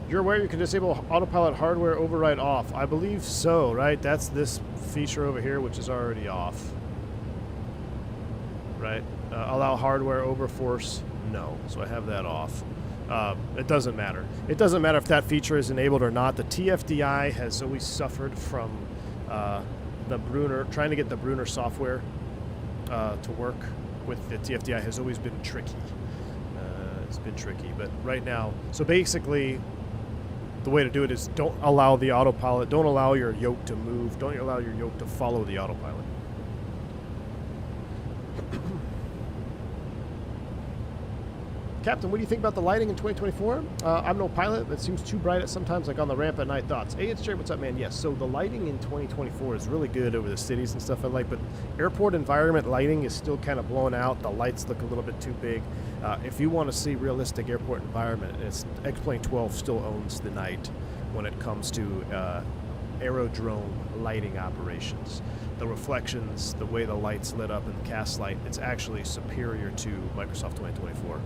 You're aware you can disable autopilot hardware override off? I believe so, right? That's this feature over here, which is already off. Right? Allow hardware overforce? No. So I have that off. It doesn't matter. It doesn't matter if that feature is enabled or not. The TFDi has always suffered from the Brunner, trying to get the Brunner software to work with the TFDi has always been tricky. It's been tricky, but right now, so basically, the way to do it is don't allow the autopilot, don't allow your yoke to move, don't allow your yoke to follow the autopilot. Captain, what do you think about the lighting in 2024? I'm no pilot, but it seems too bright at sometimes, like on the ramp at night. Thoughts? Hey, it's Jerry. What's up, man? Yes, so the lighting in 2024 is really good over the cities and stuff I like, but airport environment lighting is still kind of blown out. The lights look a little bit too big. If you want to see realistic airport environment, X-Plane 12 still owns the night when it comes to aerodrome lighting operations. The reflections, the way the lights lit up in the cast light, it's actually superior to Microsoft 2024.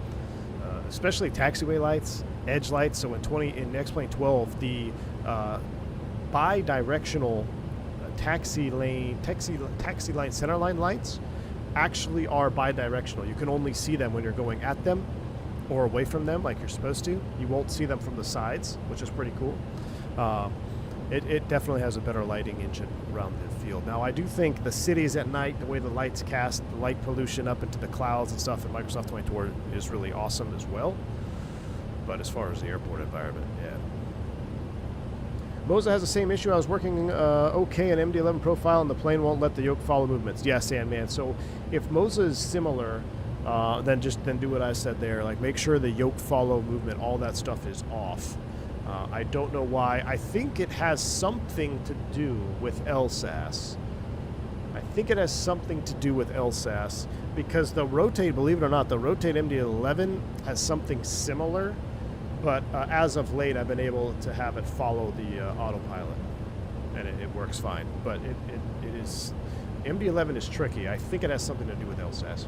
Especially taxiway lights, edge lights. So in X-Plane 12, the bi-directional taxi line centerline lights actually are bi-directional. You can only see them when you're going at them or away from them like you're supposed to. You won't see them from the sides, which is pretty cool. It definitely has a better lighting engine around the field. Now, I do think the cities at night, the way the lights cast the light pollution up into the clouds and stuff in Microsoft 24 is really awesome as well. But as far as the airport environment, yeah. Moza has the same issue. I was working okay in MD11 profile, and the plane won't let the yoke follow movements. Yeah, Sandman. So if Moza is similar, then do what I said there. Like, make sure the yoke follow movement, all that stuff is off. I don't know why. I think it has something to do with LSAS. I think it has something to do with LSAS because the rotate, believe it or not, the rotate MD11 has something similar, but as of late I've been able to have it follow the autopilot, and it works fine. But it is, MD11 is tricky. I think it has something to do with LSAS.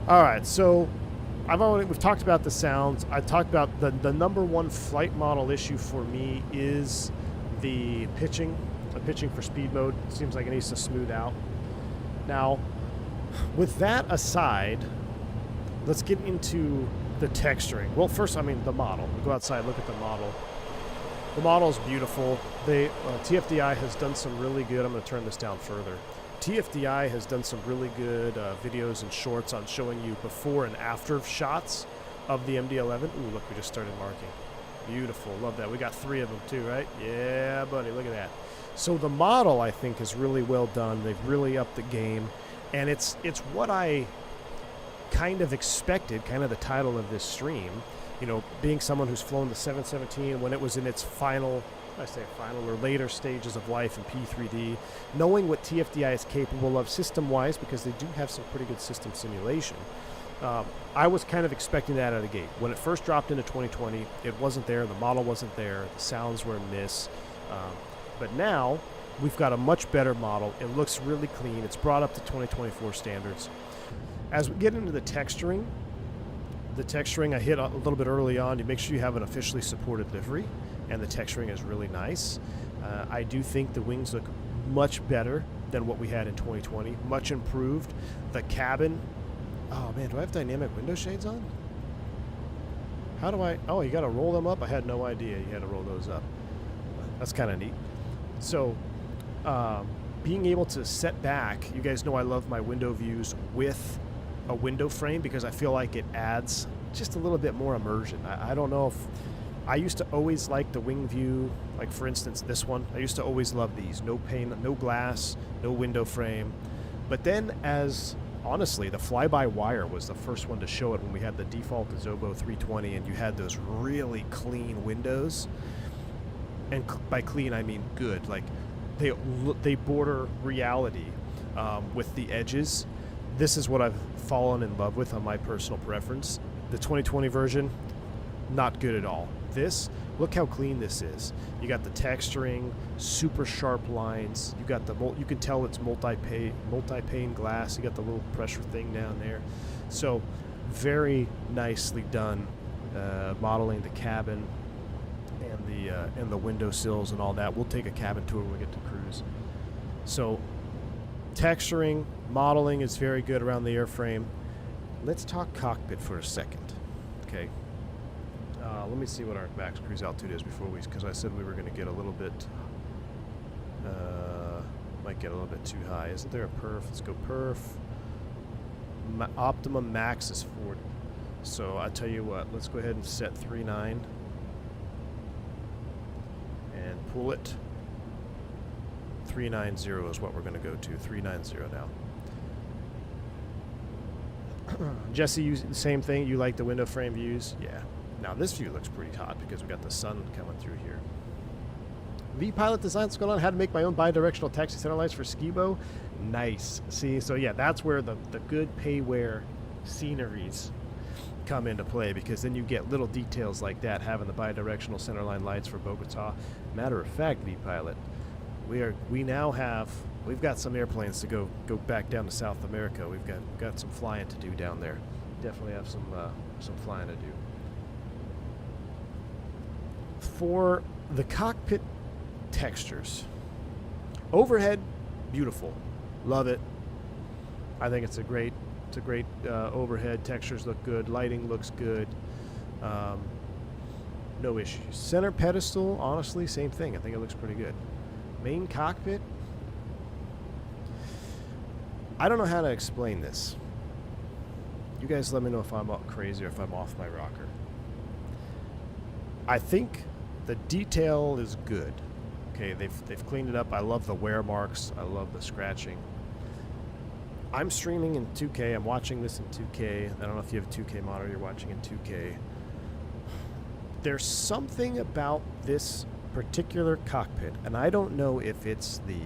All right, so we've talked about the sounds. I talked about the number one flight model issue for me is the pitching. The pitching for speed mode seems like it needs to smooth out. Now, with that aside, let's get into the texturing. Well, first, I mean, the model. We'll go outside, look at the model. The model is beautiful. TFDi has done some really good. I'm going to turn this down further. TFDi has done some really good videos and shorts on showing you before and after shots of the MD11. Ooh, look, we just started marking. Beautiful. Love that. We got 3 of them too, right? Yeah, buddy. Look at that. So the model, I think, is really well done. They've really upped the game. And it's what I kind of expected, kind of the title of this stream. You know, being someone who's flown the 717 when it was in its final or later stages of life in P3D, knowing what TFDi is capable of system-wise, because they do have some pretty good system simulation. I was kind of expecting that out of the gate. When it first dropped into 2020, it wasn't there, the model wasn't there, the sounds were a miss. But now, we've got a much better model. It looks really clean. It's brought up to 2024 standards. As we get into the texturing I hit a little bit early on to make sure you have an officially supported livery, and the texturing is really nice. I do think the wings look much better than what we had in 2020, much improved. The cabin, oh man, do I have dynamic window shades on? How do I, oh, you gotta roll them up? I had no idea you had to roll those up. That's kind of neat. So, being able to set back, you guys know I love my window views with a window frame because I feel like it adds just a little bit more immersion. I don't know if, I used to always like the wing view, like for instance this one, I used to always love these. No pane, no glass, no window frame. But then as, honestly, the fly-by-wire was the first one to show it when we had the default Azobo 320 and you had those really clean windows. And by clean I mean good, like they border reality with the edges. This is what I've fallen in love with on my personal preference. The 2020 version, not good at all. This, look how clean this is. You got the texturing, super sharp lines. You got the you can tell it's multi-pane glass. You got the little pressure thing down there. So very nicely done modeling the cabin and the window sills and all that. We'll take a cabin tour when we get to cruise. So texturing, modeling is very good around the airframe. Let's talk cockpit for a second, okay? Let me see what our max cruise altitude is before because I said we were going to get a little bit, might get a little bit too high. Isn't there a perf? Let's go perf. Optimum max is 40. So I tell you what, let's go ahead and set 3.9 and pull it. 390 is what we're going to go to. 390 now. Jesse, you the same thing? You like the window frame views? Yeah. Now this view looks pretty hot because we got the sun coming through here. V-Pilot design, what's going on? How to make my own bi-directional taxi center lights for Skibo. Nice. See, so yeah, that's where the good pay-wear sceneries come into play, because then you get little details like that, having the bi-directional centerline lights for Bogota. Matter of fact, V-Pilot, we've got some airplanes to go back down to South America. We've got some flying to do down there. Definitely have some flying to do. For the cockpit textures, overhead, beautiful, love it. I think it's a great overhead. Textures look good, lighting looks good. no issues. Center pedestal, honestly, same thing. I think it looks pretty good. Main cockpit, I don't know how to explain this. You guys let me know if I'm crazy or if I'm off my rocker. I think the detail is good. Okay, they've cleaned it up. I love the wear marks. I love the scratching. I'm streaming in 2K. I'm watching this in 2K. I don't know if you have a 2K monitor. You're watching in 2K. There's something about this particular cockpit, and I don't know if it's the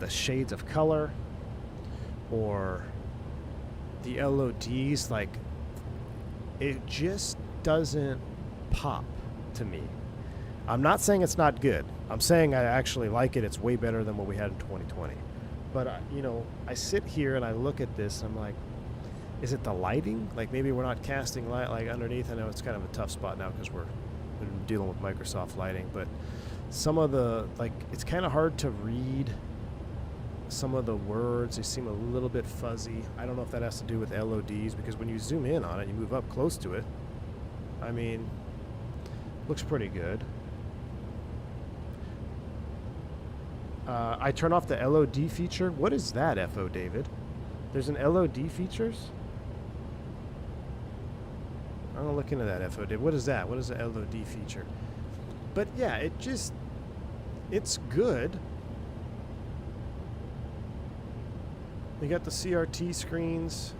shades of color or the LODs. Like, it just doesn't pop to me. I'm not saying it's not good. I'm saying I actually like it. It's way better than what we had in 2020. But, you know, I sit here and I look at this, and I'm like, is it the lighting? Like, maybe we're not casting light like underneath. I know it's kind of a tough spot now because we're dealing with Microsoft lighting, but some of the, like, it's kind of hard to read some of the words. They seem a little bit fuzzy. I don't know if that has to do with LODs, because when you zoom in on it, you move up close to it. I mean, looks pretty good. I turn off the LOD feature. What is that, FO David? There's an LOD features? I'm gonna look into that, FO David. What is that? What is the LOD feature? But yeah, it's good. You got the CRT screens.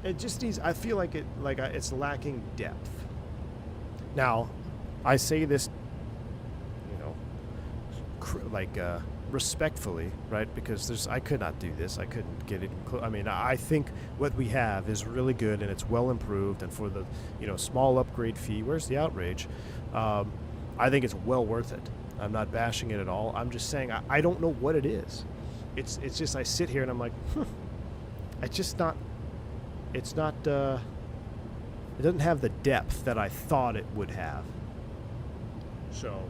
It just needs, I feel like it's lacking depth. Now, I say this, you know, respectfully, right? Because I could not do this. I couldn't get it. I mean, I think what we have is really good and it's well improved. And for the, you know, small upgrade fee, where's the outrage? I think it's well worth it. I'm not bashing it at all. I'm just saying I don't know what it is. It's just I sit here and I'm like, it's just not. It's not. It doesn't have the depth that I thought it would have. So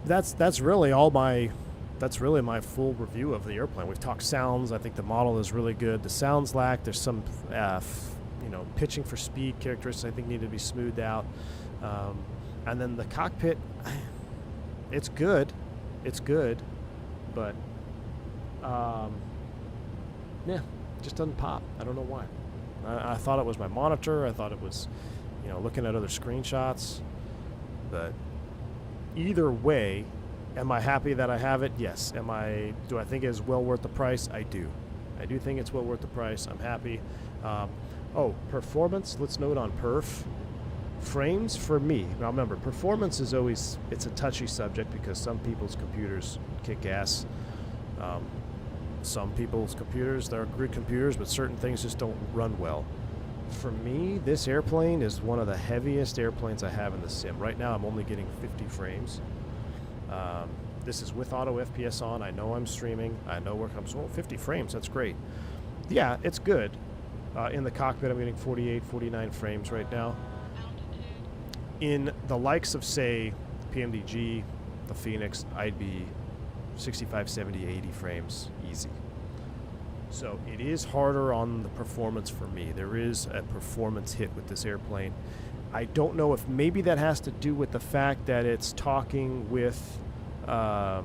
that's really all my. That's really my full review of the airplane. We've talked sounds. I think the model is really good. The sounds lack. There's some, you know, pitching for speed characteristics I think need to be smoothed out. And then the cockpit, it's good. It's good, but yeah, just doesn't pop. I don't know why. I thought it was my monitor. I thought it was, you know, looking at other screenshots. But either way, am I happy that I have it? Yes. Do I think it is well worth the price? I do. I do think it's well worth the price. I'm happy. Performance. Let's note on perf. Frames for me. Now remember, performance is always, it's a touchy subject because some people's computers kick ass. Some people's computers, they're good computers, but certain things just don't run well. For me, this airplane is one of the heaviest airplanes I have in the sim. Right now, I'm only getting 50 frames. This is with auto FPS on. I know I'm streaming. I know where it comes. Oh, 50 frames. That's great. Yeah, it's good. In the cockpit, I'm getting 48, 49 frames right now. In the likes of, say, PMDG, the Fenix, I'd be 65, 70, 80 frames easy. So it is harder on the performance for me. There is a performance hit with this airplane. I don't know if maybe that has to do with the fact that it's talking with the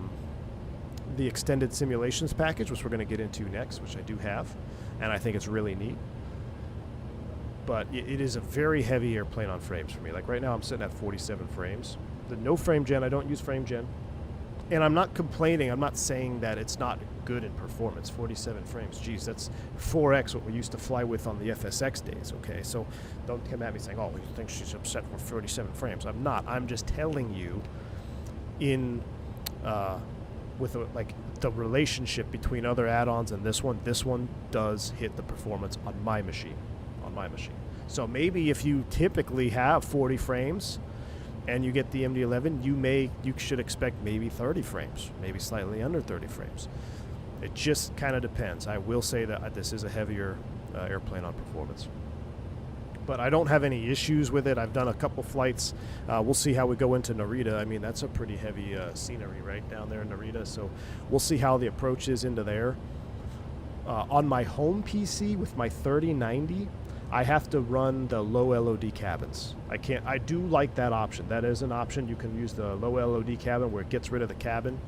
extended simulations package, which we're going to get into next, which I do have, and I think it's really neat. But it is a very heavy airplane on frames for me. Like right now I'm sitting at 47 frames. The no frame gen, I don't use frame gen. And I'm not complaining. I'm not saying that it's not good in performance. 47 frames. Geez, that's 4x what we used to fly with on the FSX days, okay? So don't come at me saying, oh, you think she's upset for 47 frames. I'm not. I'm just telling you with the relationship between other add-ons and this one does hit the performance on my machine. So maybe if you typically have 40 frames and you get the MD11, you should expect maybe 30 frames, maybe slightly under 30 frames. It just kind of depends. I will say that this is a heavier airplane on performance. But I don't have any issues with it. I've done a couple flights. We'll see how we go into Narita. I mean, that's a pretty heavy scenery right down there in Narita, so we'll see how the approach is into there. On my home PC with my 3090, I have to run the low LOD cabins. I do like that option. That is an option. You can use the low LOD cabin where it gets rid of the cabin,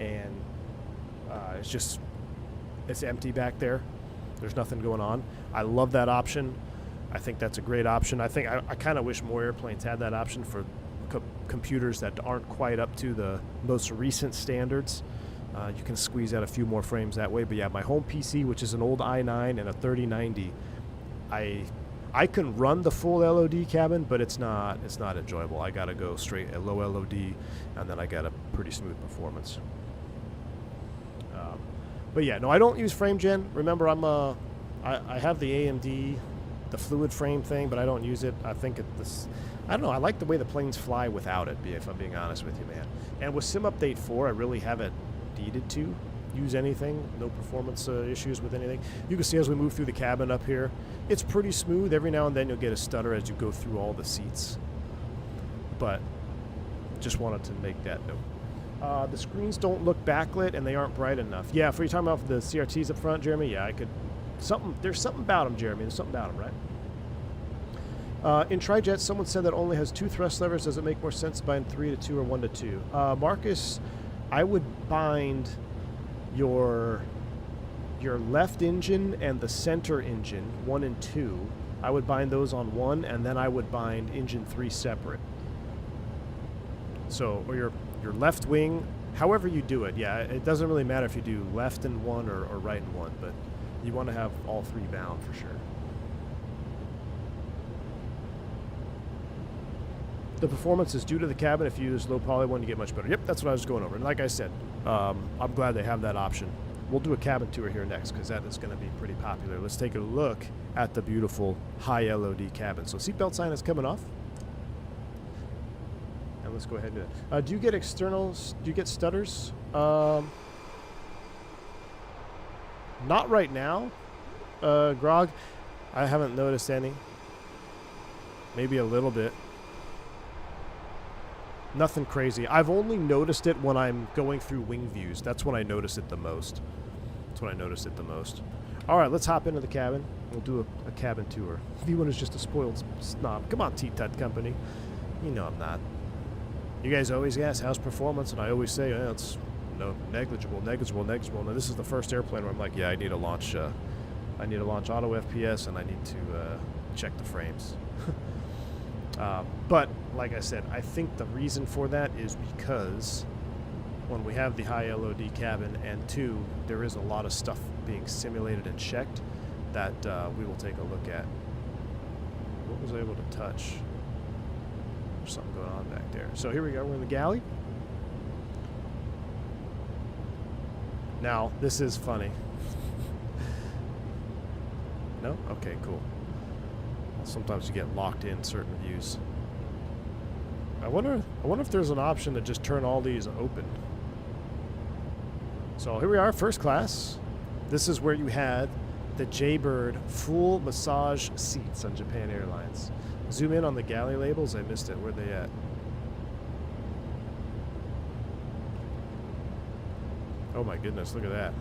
and it's empty back there. There's nothing going on. I love that option. I think that's a great option. I think I kind of wish more airplanes had that option for computers that aren't quite up to the most recent standards. You can squeeze out a few more frames that way. But yeah, my home PC, which is an old i9 and a 3090, I can run the full LOD cabin, but it's not enjoyable. I gotta go straight at low LOD, and then I got a pretty smooth performance. But yeah, no, I don't use frame gen. Remember, I have the AMD, the fluid frame thing, but I don't use it. I think I don't know. I like the way the planes fly without it, if I'm being honest with you, man. And with Sim Update 4, I really haven't needed to use anything. No performance issues with anything. You can see as we move through the cabin up here, it's pretty smooth. Every now and then you'll get a stutter as you go through all the seats. But just wanted to make that note. The screens don't look backlit and they aren't bright enough. Yeah, for you talking about the CRTs up front, Jeremy, yeah, there's something about them, Jeremy. There's something about them, right? In Trijet, someone said that only has 2 thrust levers. Does it make more sense to bind 3 to 2 or 1 to 2? Marcus, I would bind your left engine and the center engine, 1 and 2. I would bind those on 1, and then I would bind engine 3 separate. So, or your left wing, however you do it. Yeah, it doesn't really matter if you do left in 1 or right in 1, but you want to have all 3 bound for sure. The performance is due to the cabin. If you use low poly one, you get much better. Yep, that's what I was going over. And like I said, I'm glad they have that option. We'll do a cabin tour here next because that is going to be pretty popular. Let's take a look at the beautiful high LOD cabin. So seatbelt sign is coming off. And let's go ahead and do it. Do you get externals? Do you get stutters? Not right now, Grog. I haven't noticed any. Maybe a little bit. Nothing crazy. I've only noticed it when I'm going through wing views. That's when I notice it the most. All right, let's hop into the cabin. We'll do a cabin tour. V1 is just a spoiled snob. Come on, T-Tut Company. You know I'm not. You guys always ask, how's performance? And I always say, it's negligible. Now, this is the first airplane where I'm like, yeah, I need to launch auto FPS, and I need to check the frames. But like I said, I think the reason for that is because when we have the high LOD cabin, and 2, there is a lot of stuff being simulated and checked that we will take a look at. What was I able to touch? There's something going on back there. So here we go. We're in the galley. Now, this is funny. No? Okay, cool. Sometimes you get locked in certain views. I wonder if there's an option to just turn all these open. So here we are, first class. This is where you had the Jaybird full massage seats on Japan Airlines. Zoom in on the galley labels. I missed it. Where are they at? Oh my goodness, look at that.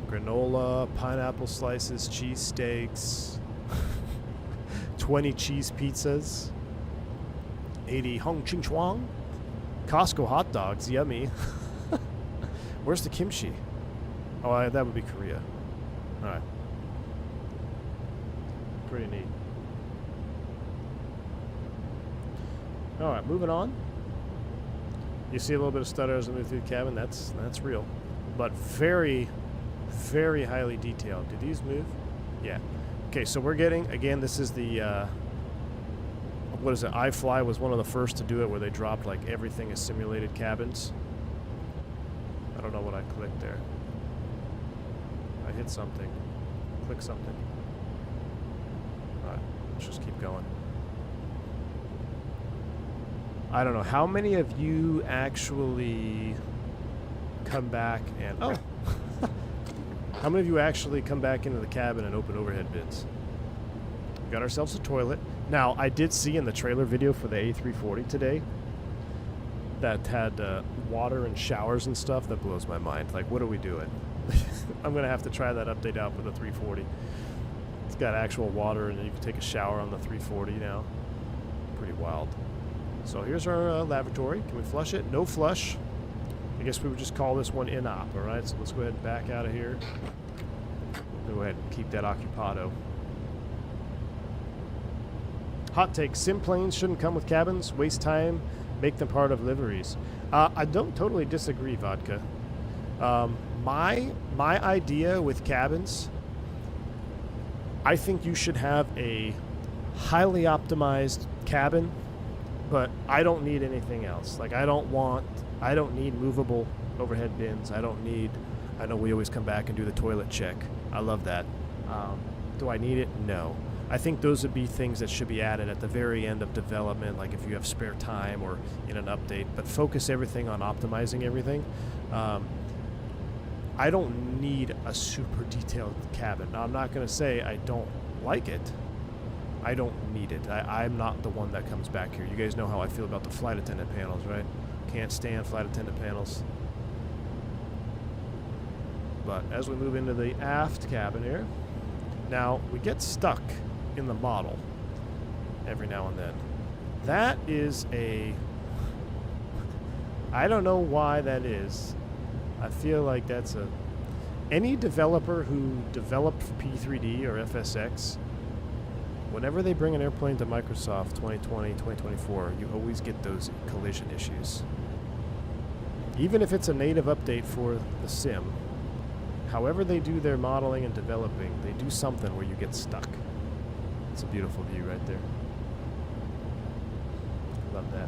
Granola, pineapple slices, cheese steaks, 20 cheese pizzas, 80 Hong Ching Chuang, Costco hot dogs, yummy. Where's the kimchi? Oh, that would be Korea. All right. Pretty neat. All right, moving on. You see a little bit of stutter as we move through the cabin. That's real, but very, very highly detailed. Do these move? Yeah. Okay, so we're getting, again, this is the, what is it? iFly was one of the first to do it, where they dropped like everything as simulated cabins. I don't know what I clicked there. I hit something. Click something. Alright, let's just keep going. I don't know. How many of you actually come back and... Oh! How many of you actually come back into the cabin and open overhead bins? We got ourselves a toilet. Now, I did see in the trailer video for the A340 today that had water and showers and stuff. That blows my mind. Like, what are we doing? I'm gonna have to try that update out for the 340. It's got actual water, and you can take a shower on the 340 now. Pretty wild. So here's our lavatory. Can we flush it? No flush. I guess we would just call this one in-op, all right? So let's go ahead and back out of here. Go ahead and keep that occupado. Hot take, sim planes shouldn't come with cabins, waste time, make them part of liveries. I don't totally disagree, Vodka. My idea with cabins, I think you should have a highly optimized cabin, but I don't need anything else. Like I don't need movable overhead bins. I know we always come back and do the toilet check. I love that. Do I need it? No. I think those would be things that should be added at the very end of development, like if you have spare time or in an update, but focus everything on optimizing everything. I don't need a super detailed cabin. Now, I'm not going to say I don't like it. I don't need it. I'm not the one that comes back here. You guys know how I feel about the flight attendant panels, right? Can't stand flight attendant panels. But as we move into the aft cabin here, now we get stuck in the model every now and then. That is I don't know why that is. I feel like that's any developer who developed P3D or FSX, whenever they bring an airplane to Microsoft 2020, 2024, you always get those collision issues. Even if it's a native update for the sim, however they do their modeling and developing, they do something where you get stuck. It's a beautiful view right there. Love that.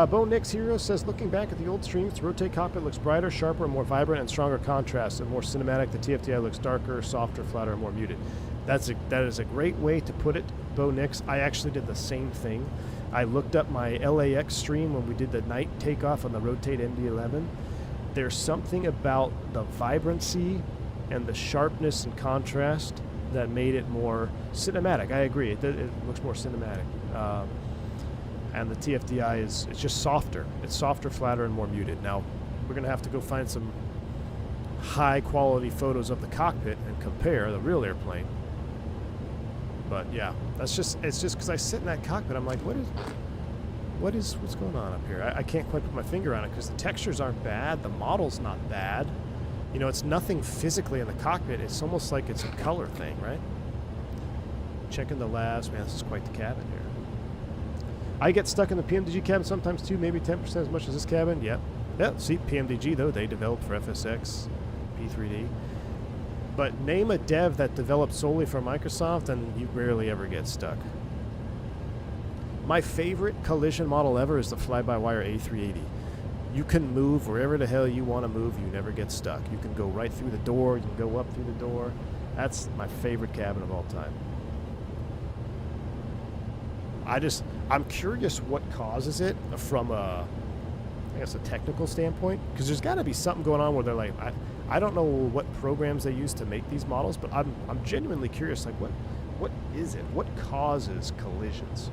Bo Nix Hero says, looking back at the old streams, the Throttletek Cockpit looks brighter, sharper, more vibrant, and stronger contrast, and more cinematic. The TFDi looks darker, softer, flatter, and more muted. That is a great way to put it, Bo Nix. I actually did the same thing. I looked up my LAX stream when we did the night takeoff on the Rotate MD11. There's something about the vibrancy and the sharpness and contrast that made it more cinematic. I agree. It looks more cinematic. And the TFDi it's just softer. It's softer, flatter, and more muted. Now, we're going to have to go find some high-quality photos of the cockpit and compare the real airplane. But yeah, it's just because I sit in that cockpit, I'm like, what's going on up here? I can't quite put my finger on it because the textures aren't bad, the model's not bad. You know, it's nothing physically in the cockpit. It's almost like it's a color thing, right? Checking the labs, man, this is quite the cabin here. I get stuck in the PMDG cabin sometimes too, maybe 10% as much as this cabin. Yep. Yeah, see, PMDG though, they developed for FSX, P3D. But name a dev that developed solely for Microsoft and you rarely ever get stuck. My favorite collision model ever is the fly-by-wire A380. You can move wherever the hell you want to move. You never get stuck. You can go right through the door. You can go up through the door. That's my favorite cabin of all time. I'm curious what causes it from I guess a technical standpoint, because there's got to be something going on where they're like, I don't know what programs they use to make these models, but I'm genuinely curious, like what is it? What causes collisions?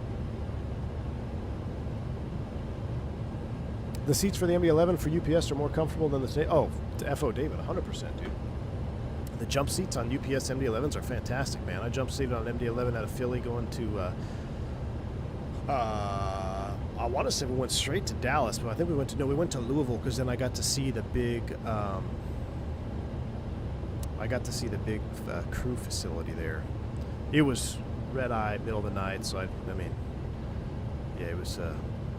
The seats for the MD11 for UPS are more comfortable than the FO David, 100%, dude. The jump seats on UPS MD11s are fantastic, man. I jump seated on MD11 out of Philly going to I want to say we went straight to Dallas, but I think we went to Louisville because then I got to see the big crew facility there. It was red eye, middle of the night, so I mean, yeah, it was.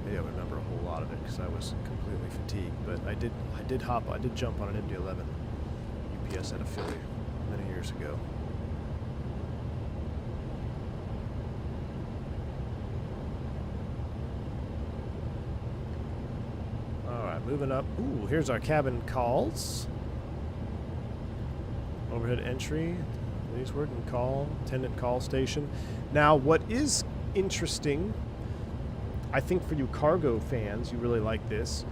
Maybe I remember a whole lot of it because I was completely fatigued. But I did jump on an MD11 UPS out of Philly many years ago. All right, moving up. Ooh, here's our cabin calls. Overhead entry. Please word and call. Attendant call station. Now, what is interesting, I think for you cargo fans, you really like this.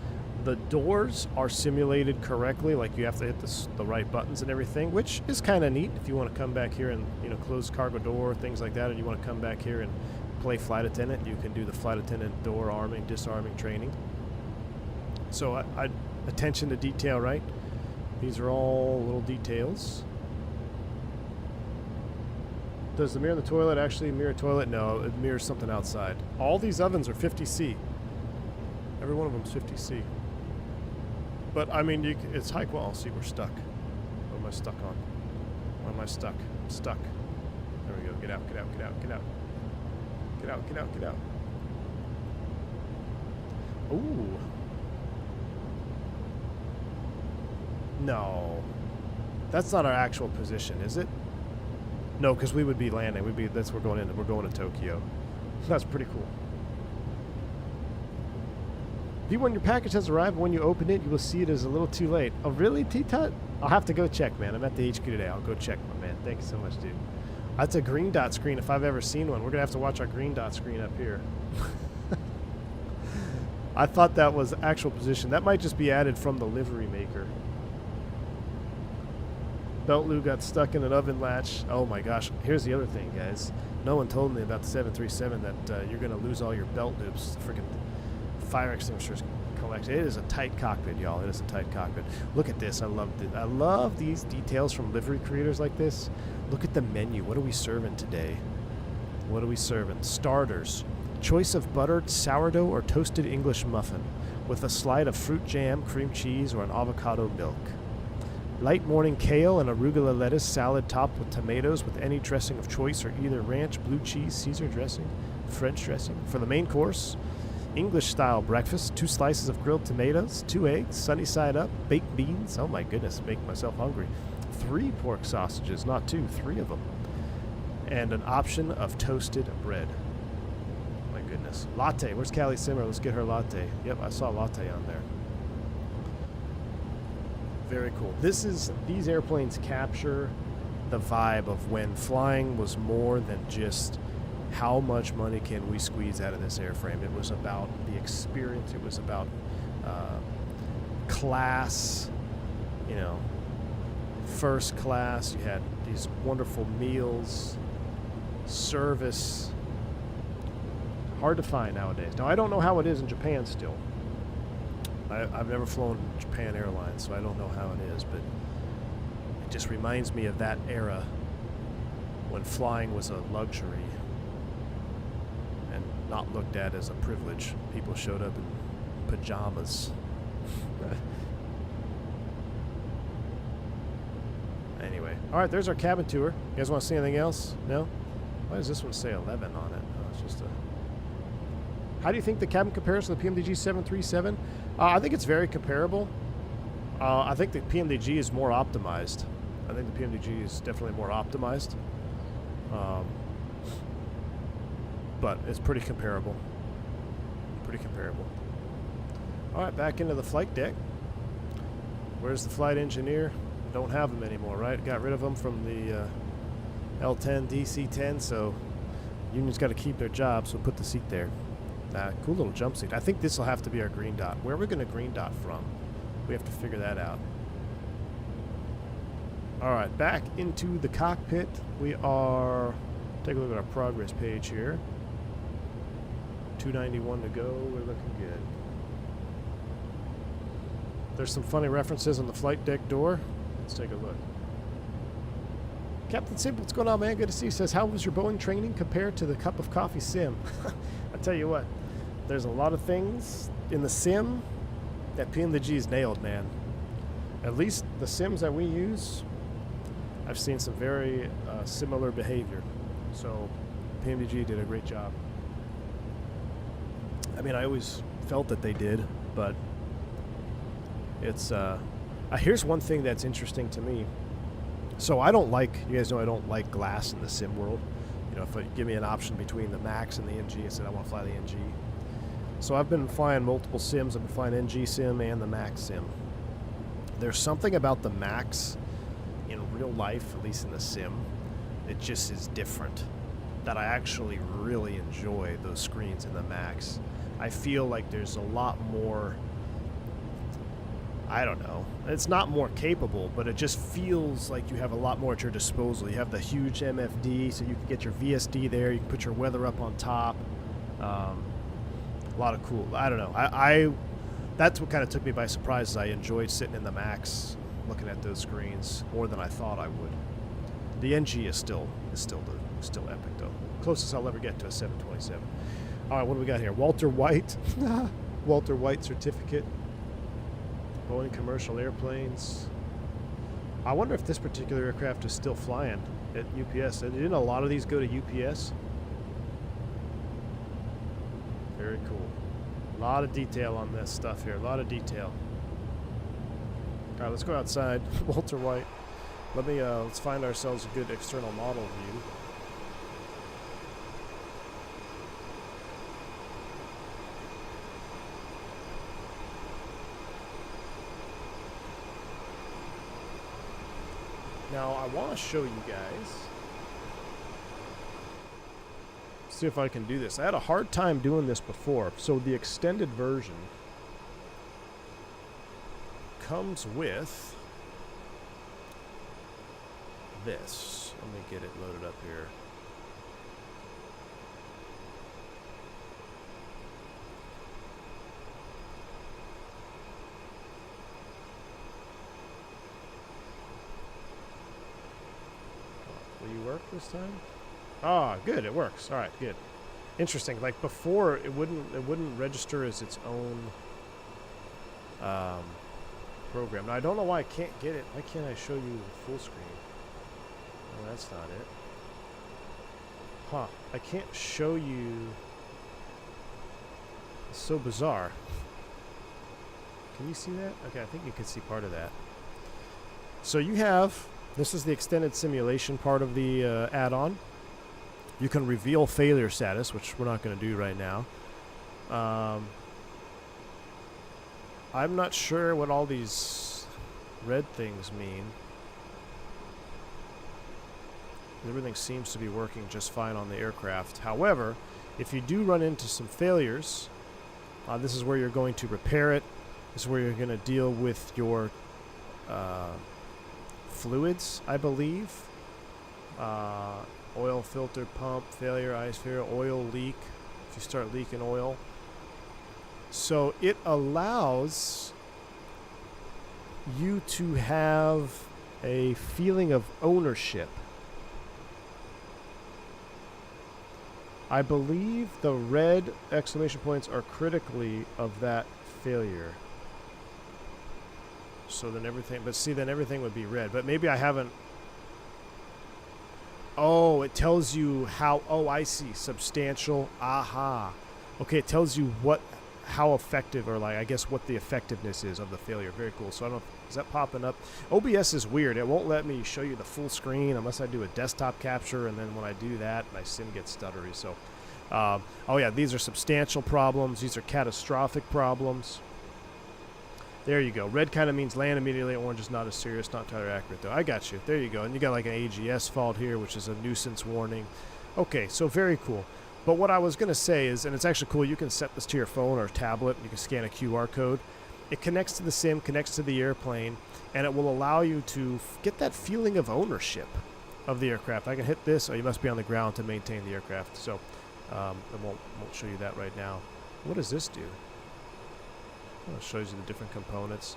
The doors are simulated correctly, like you have to hit the right buttons and everything, which is kind of neat if you want to come back here and, you know, close cargo door, things like that, and you want to come back here and play flight attendant, you can do the flight attendant door arming, disarming training. So attention to detail, right? These are all little details. Does the mirror in the toilet actually mirror toilet? No, it mirrors something outside. All these ovens are 50C. Every one of them is 50C. But I mean, it's high quality. See, we're stuck. What am I stuck on? Why am I stuck? I'm stuck. There we go. Get out, get out, get out, get out. Get out, get out, get out. Ooh. No. That's not our actual position, is it? No, because we would be landing. We're going in. We're going to Tokyo. That's pretty cool. When your package has arrived, when you open it, you will see it is a little too late. Oh, really, T-Tut? I'll have to go check, man. I'm at the HQ today. I'll go check, my man. Thank you so much, dude. That's a green dot screen if I've ever seen one. We're going to have to watch our green dot screen up here. I thought that was actual position. That might just be added from the livery maker. Belt loop got stuck in an oven latch. Oh my gosh. Here's the other thing, guys. No one told me about the 737 that you're going to lose all your belt loops. Freaking fire extinguishers collect. It is a tight cockpit, y'all. It is a tight cockpit. Look at this. I love these details from livery creators like this. Look at the menu. What are we serving today? What are we serving? Starters. Choice of buttered sourdough or toasted English muffin with a slide of fruit jam, cream cheese, or an avocado milk. Light morning kale and arugula lettuce salad topped with tomatoes with any dressing of choice or either ranch, blue cheese, Caesar dressing, French dressing. For the main course, English-style breakfast, 2 slices of grilled tomatoes, 2 eggs, sunny side up, baked beans. Oh my goodness, make myself hungry. 3 pork sausages, not 2, 3 of them. And an option of toasted bread. My goodness. Latte. Where's Callie Simmer? Let's get her latte. Yep, I saw latte on there. Very cool. These airplanes capture the vibe of when flying was more than just how much money can we squeeze out of this airframe. It was about the experience. It was about class, you know, first class. You had these wonderful meals, service. Hard to find nowadays. Now, I don't know how it is in Japan still. I've never flown Japan Airlines, so I don't know how it is, but it just reminds me of that era when flying was a luxury and not looked at as a privilege. People showed up in pajamas. Anyway, all right, there's our cabin tour. You guys want to see anything else? No? Why does this one say 11 on it? Oh, it's just a... How do you think the cabin compares to the PMDG 737? I think it's very comparable. I think the PMDG is more optimized. I think the PMDG is definitely more optimized. But it's pretty comparable. Pretty comparable. All right, back into the flight deck. Where's the flight engineer? Don't have them anymore, right? Got rid of them from the L10, DC-10, so union's got to keep their job, so put the seat there. Cool little jump seat. I think this will have to be our green dot. Where are we going to green dot from? We have to figure that out. All right, back into the cockpit. We are... Take a look at our progress page here. 291 to go. We're looking good. There's some funny references on the flight deck door. Let's take a look. Captain Simple, what's going on, man? Good to see you. Says, how was your Boeing training compared to the cup of coffee sim? I tell you what, there's a lot of things in the sim that PMDG's nailed, man. At least the sims that we use, I've seen some very similar behavior. So PMDG did a great job. I mean, I always felt that they did, but it's... here's one thing that's interesting to me. So I don't like, you guys know I don't like glass in the sim world. You know, if you give me an option between the Max and the NG, I said I want to fly the NG. So I've been flying multiple sims. I've been flying NG sim and the Max sim. There's something about the Max in real life, at least in the sim, it just is different. That I actually really enjoy those screens in the Max. I feel like there's a lot more... I don't know. It's not more capable, but it just feels like you have a lot more at your disposal. You have the huge MFD, so you can get your VSD there. You can put your weather up on top. A lot of cool. I don't know. That's what kind of took me by surprise. Is I enjoyed sitting in the Max looking at those screens more than I thought I would. The NG is still epic though. Closest I'll ever get to a 727. All right, what do we got here? Walter White, Walter White certificate. Boeing commercial airplanes. I wonder if this particular aircraft is still flying at UPS. And didn't a lot of these go to UPS? Very cool. A lot of detail on this stuff here. A lot of detail. All right, let's go outside. Walter White. Let's find ourselves a good external model view. Now, I want to show you guys. See if I can do this. I had a hard time doing this before. So the extended version comes with this. Let me get it loaded up here. Will you work this time? Ah, good, it works. All right, good. Interesting. Like before, it wouldn't register as its own program. Now I don't know why I can't get it. Why can't I show you the full screen? No, that's not it. Huh? I can't show you. It's so bizarre. Can you see that? Okay, I think you can see part of that. So you have. This is the extended simulation part of the add-on. You can reveal failure status, which we're not going to do right now. I'm not sure what all these red things mean. Everything seems to be working just fine on the aircraft. However, if you do run into some failures, this is where you're going to repair it. This is where you're going to deal with your fluids, I believe. Oil filter pump failure, ice failure, oil leak. If you start leaking oil. So it allows you to have a feeling of ownership. I believe the red exclamation points are critically of that failure. So then everything, but see, then everything would be red. But maybe I haven't. Oh, it tells you how. Oh, I see. Substantial. Aha. Okay, it tells you how effective, or like I guess what the effectiveness is of the failure. Very cool. So I don't know. Is that popping up? OBS is weird. It won't let me show you the full screen unless I do a desktop capture, and then when I do that, my sim gets stuttery. So, oh yeah, these are substantial problems. These are catastrophic problems. There you go. Red kind of means land immediately. Orange is not as serious, not entirely accurate though. I got you. There you go. And you got like an AGS fault here, which is a nuisance warning. Okay, so very cool. But what I was going to say is, and it's actually cool, you can set this to your phone or tablet. You can scan a QR code. It connects to the sim, connects to the airplane, and it will allow you to get that feeling of ownership of the aircraft. I can hit this. Oh, you must be on the ground to maintain the aircraft. So I won't show you that right now. What does this do? Oh, it shows you the different components.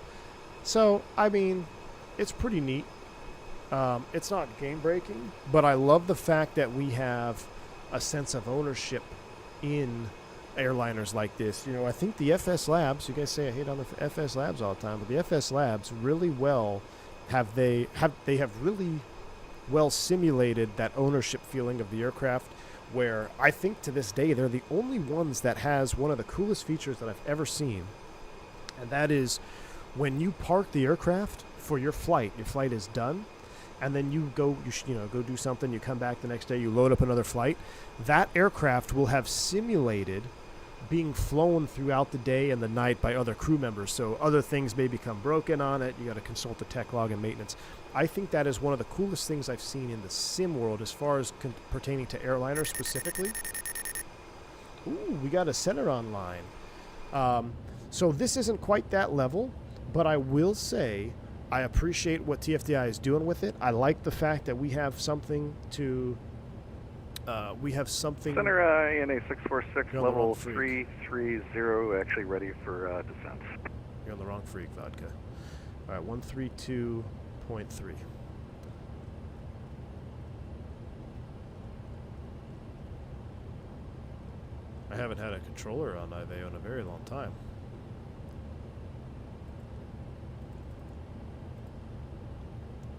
So, I mean, it's pretty neat. It's not game-breaking, but I love the fact that we have a sense of ownership in airliners like this. You know, I think the FS Labs, you guys say I hate on the FS Labs all the time, but the FS Labs really well have really well simulated that ownership feeling of the aircraft, where I think to this day they're the only ones that has one of the coolest features that I've ever seen. And that is when you park the aircraft for your flight is done, and then you go do something, you come back the next day, you load up another flight, that aircraft will have simulated being flown throughout the day and the night by other crew members. So other things may become broken on it. You got to consult the tech log and maintenance. I think that is one of the coolest things I've seen in the sim world as far as pertaining to airliners specifically. Ooh, we got a center online. So this isn't quite that level, but I will say I appreciate what TFDi is doing with it. I like the fact that we have something to...
Center ANA 646, level 330, actually ready for descent.
You're on the wrong freak, Vodka. All right, 132.3. I haven't had a controller on IVAO in a very long time.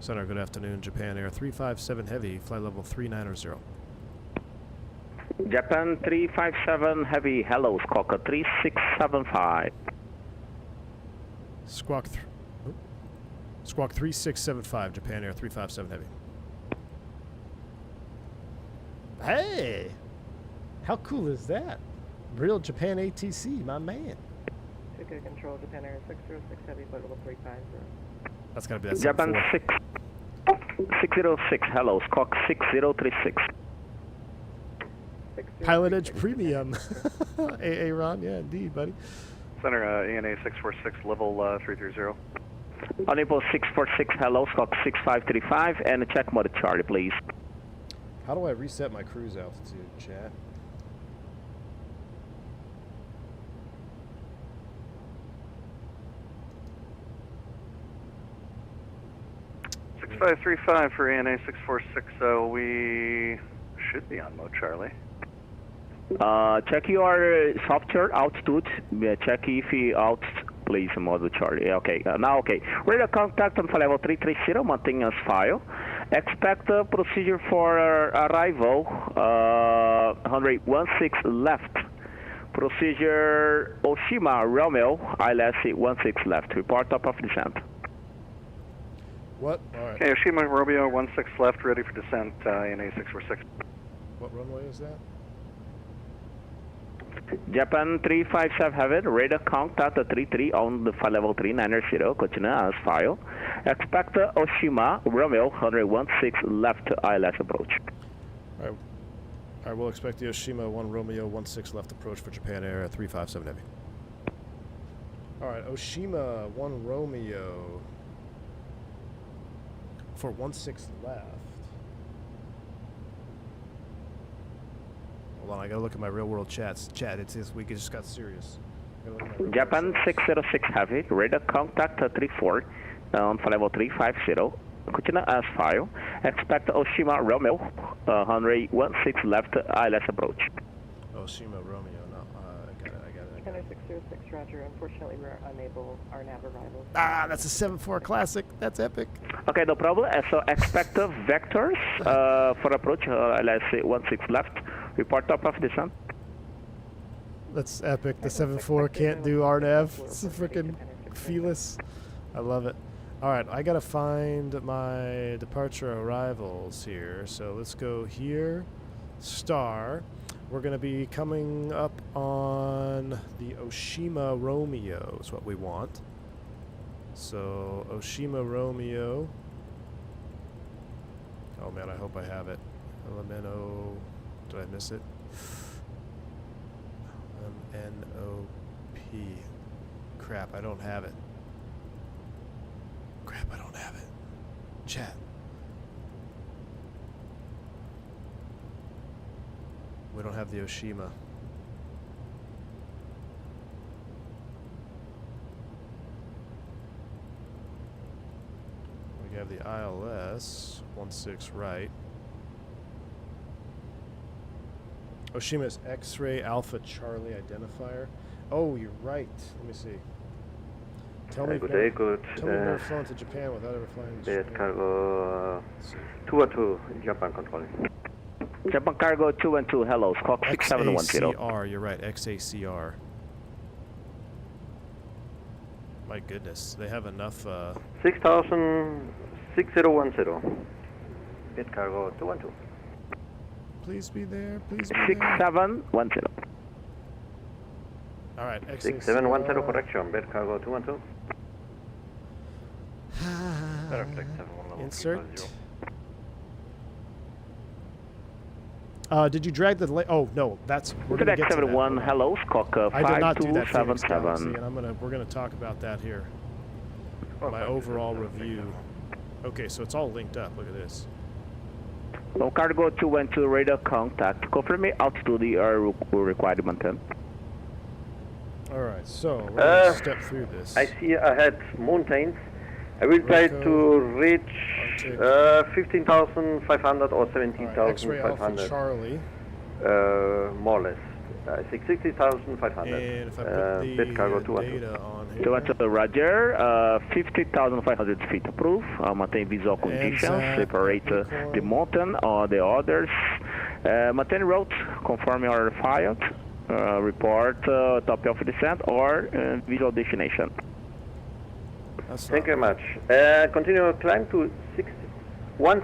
Center, good afternoon. Japan Air 357 Heavy, flight level 390.
Japan 357 Heavy, hello, Squawk 3675.
Squawk 3675, Japan Air 357 Heavy. Hey! How cool is that? Real Japan ATC, my man.
Toga Control, Japan Air 606 Heavy, flight level 350.
That's gotta be that
Japan
74.
606, hello, Squawk 6036.
Pilot Edge Premium. AA Ron, yeah, indeed, buddy.
Center, ANA 646, level 330.
Honeycomb 646, hello, Squawk 6535, and check mode Charlie, please.
How do I reset my cruise altitude, chat?
Six 6535 for ANA 646, we should be on mode Charlie.
Check your software altitude. Check if you out, please, mode Charlie. Okay, now okay. Radar contact on flight level 330, maintenance file. Expect the procedure for arrival, 116 left. Procedure Oshima Romeo, ILS 16 left. Report top of descent.
What? All right.
Okay, Oshima Romeo 16 left, ready for descent, ANA 646.
What runway is that?
Japan 357 Heavy, radar contact 33 on the flight level 390, continue as file. Expect Oshima Romeo 116 left ILS approach.
All right. I will expect the Oshima 1 Romeo 16 left approach for Japan Air at 357 Heavy. All right, Oshima 1 Romeo for 16 left. Hold on, I gotta look at my real world chats. Chat, it's this week. It just got serious.
Japan 606 Heavy, radar contact 34 on flight level 350. Continue as file. Expect Oshima Romeo 116 left ILS approach.
Oshima Romeo, no, I got it.
Japan Air 606, Roger. Unfortunately, we're unable, our nav arrival.
Ah, that's a 7-4 classic. That's epic.
Okay, no problem. So expect vectors for approach ILS 16 left. Report top of descent.
That's epic. The 7-4 can't do RNAV. It's freaking fearless. I love it. All right, I gotta find my departure arrivals here. So let's go here, star. We're gonna be coming up on the Oshima Romeo is what we want. So Oshima Romeo. Oh man, I hope I have it. Elemento. Did I miss it? N-O-P. Crap, I don't have it. Crap, I don't have it. Chat. We don't have the Oshima. We have the ILS 16 right. Oshima's X-ray Alpha Charlie identifier. Oh, you're right. Let me see. Tell me,
good day, good.
Tell me you've never flown to Japan without ever flying to
Base
Japan.
cargo 212, Japan controlling.
Japan cargo 212, hello, Squawk 6710.
XACR, you're right, XACR. My goodness, they have enough.
6000, 6010. Base cargo 212.
Please be there, please be there.
6710.
All right, XACR.
6710 correction, base cargo 212.
Insert. Did you drag the oh no, that's we're gonna get to that.
71, hello, Squawk
I did not do that, Phoenix Galaxy,
5277.
and we're gonna talk about that here. My overall review. Okay, so it's all linked up. Look at this.
On cargo 212 radar contact. Confirm me altitude requirement 10.
All right, so we're gonna step through this.
I see ahead mountains. I will try
Rocco,
to reach
Arctic.
15,500 or
All right, X-ray Alpha
17,500.
Charlie.
More or less. I think 60,500.
And if I put the
bed cargo 212.
data on here.
212 Roger, 50,500 feet approved. Maintain visual conditions,
Zach,
separate the
Unicorn.
mountain or the others. Maintain route, confirm your files, report top of descent or visual destination.
That's
Thank you
not
very much. Continue climb to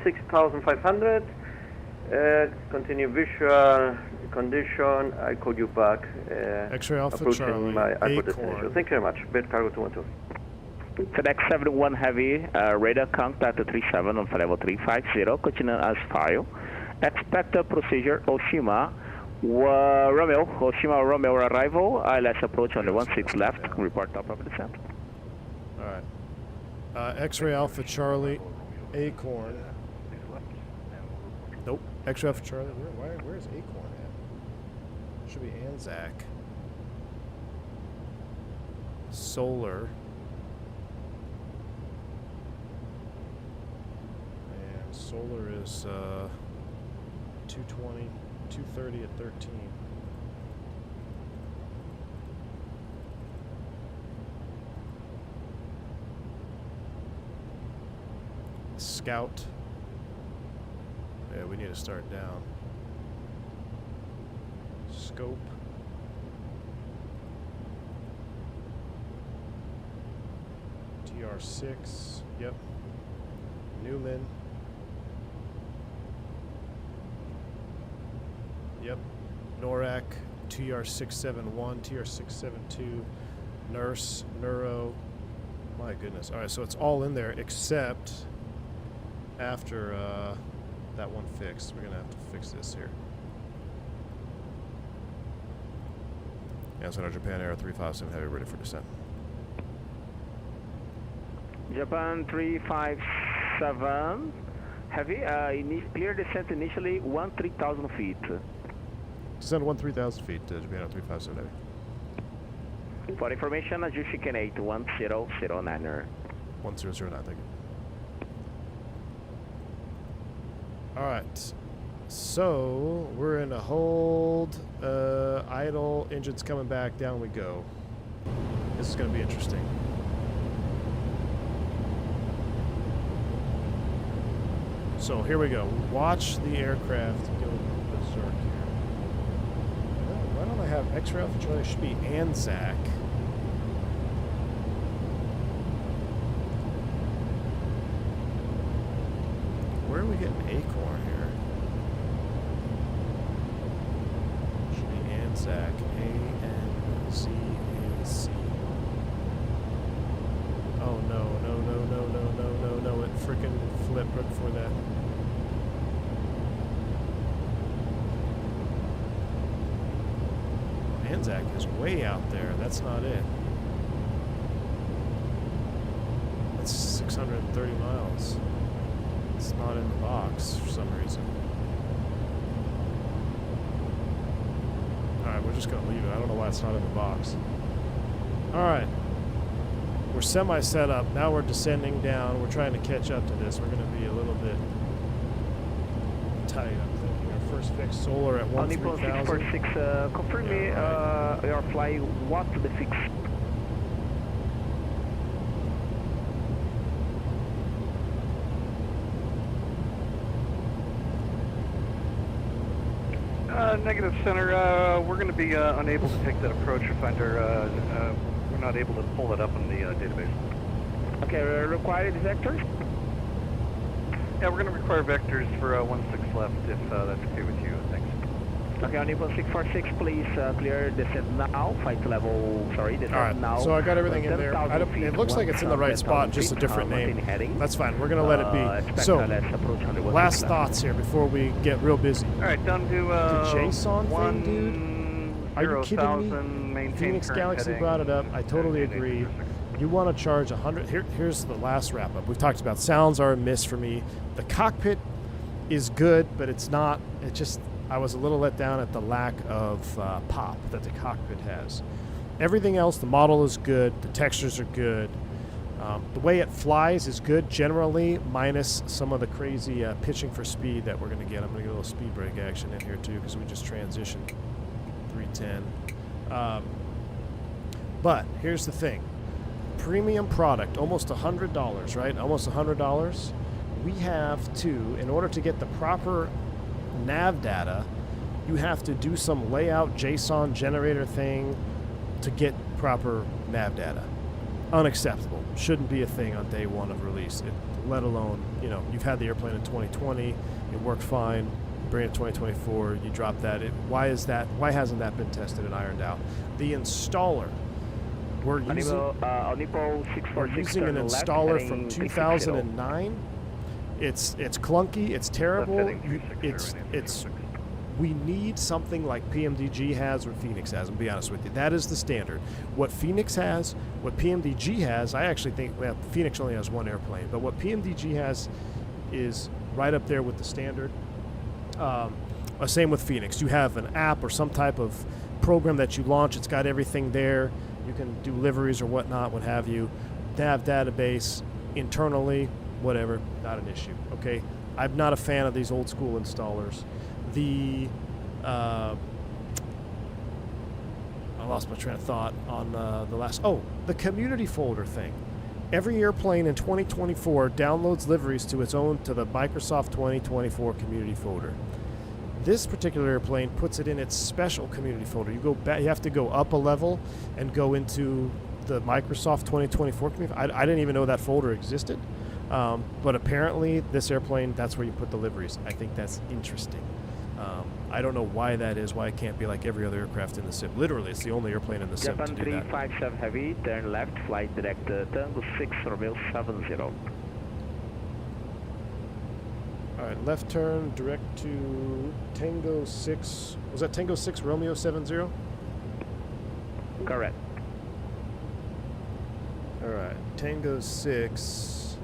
16,500. Continue visual condition. I call you back.
X-ray Alpha
approaching
Charlie,
my airport
Acorn.
destination. Thank you very much. Bed cargo 212.
FedEx 71 Heavy, radar contact 37 on flight level 350, continue as file. Expected procedure, Oshima, Romeo, Oshima Romeo arrival, ILS approach on the 16 left, report top of descent.
Alright. X-ray Alpha Charlie, Acorn. Nope. X-ray Alpha Charlie. Where's Acorn at? Should be Anzac. Solar. And Solar is 220, 230 at 13. Scout. Yeah, we need to start down. Scope. TR6. Yep. Newman. Yep. NORAC. TR671. TR672. Nurse. Neuro. My goodness. Alright, so it's all in there except after that one fixed. We're gonna have to fix this here. Center Japan Air 357 Heavy ready for descent.
Japan 357 Heavy, clear descent initially 13,000 feet.
Descend 13,000 feet to Japan Air 357 Heavy.
For information, adjust chicane 1009er.
1009, thank you. Alright, so we're in a hold, idle, engines coming back, down we go. This is going to be interesting. So here we go. Watch the aircraft go berserk here. Why don't I have X-ray Alpha Charlie? It should be Anzac. Where are we getting Acorn here? Should be Anzac. A-N-Z-A-C. Oh no, no, no, no, no, no, no, no. It frickin' flipped right before that. Anzac is way out there. That's not it. That's 630 miles. It's not in the box for some reason. Alright, we're just going to leave it. I don't know why it's not in the box. Alright. We're semi-set up. Now we're descending down. We're trying to catch up to this. We're going to be a little bit tight, I'm thinking. Our first fix, Solar at 13,000.
646, confirm me your fly, what to the fix?
Negative center, we're going to be unable to take that approach or find our, we're not able to pull that up in the database.
Okay, required vectors?
Yeah, we're going to require vectors for 16 left if that's okay with you. Thanks.
Okay, on Nippon 646, please clear descent now, flight level, sorry, descent
Alright,
now.
so I got everything in there. It looks like it's in the right spot, just a different name. That's fine, we're going to let it be. So, last thoughts here before we get real busy.
Alright, down to
The JSON thing, dude? Are you kidding me? Phoenix Galaxy brought it up. I totally agree. You want to charge 100. Here's the last wrap up. We've talked about sounds are a miss for me. The cockpit is good, but it's not. It just, I was a little let down at the lack of pop that the cockpit has. Everything else, the model is good. The textures are good. The way it flies is good generally, minus some of the crazy pitching for speed that we're going to get. I'm going to get a little speed brake action in here too because we just transitioned 310. But here's the thing. Premium product, almost $100, right? Almost $100. We have to, in order to get the proper nav data, you have to do some layout JSON generator thing to get proper nav data. Unacceptable. Shouldn't be a thing on day one of release. Let alone, you know, you've had the airplane in 2020, it worked fine. You bring it in 2024, you drop that. Why hasn't that been tested and ironed out? The installer. We're using an installer from 2009. It's clunky. It's terrible. We need something like PMDG has or Fenix has. I'll be honest with you. That is the standard. What Fenix has, what PMDG has, I actually think, well, Fenix only has one airplane, but what PMDG has is right up there with the standard. Same with Fenix. You have an app or some type of program that you launch. It's got everything there. You can do liveries or whatnot, what have you. Nav database internally, whatever, not an issue. Okay, I'm not a fan of these old school installers. I lost my train of thought on the last. Oh, the community folder thing. Every airplane in 2024 downloads liveries to the Microsoft 2024 community folder. This particular airplane puts it in its special community folder. You go back, you have to go up a level and go into the Microsoft 2024 community. I didn't even know that folder existed. But apparently this airplane, that's where you put the liveries. I think that's interesting. I don't know why that is, why it can't be like every other aircraft in the sim. Literally, it's the only airplane in the sim to do that.
Japan 357 Heavy, turn left, flight direct Tango 6 Romeo 70.
Alright, left turn, direct to Tango 6. Was that Tango 6 Romeo 70?
Correct.
Alright, Tango 6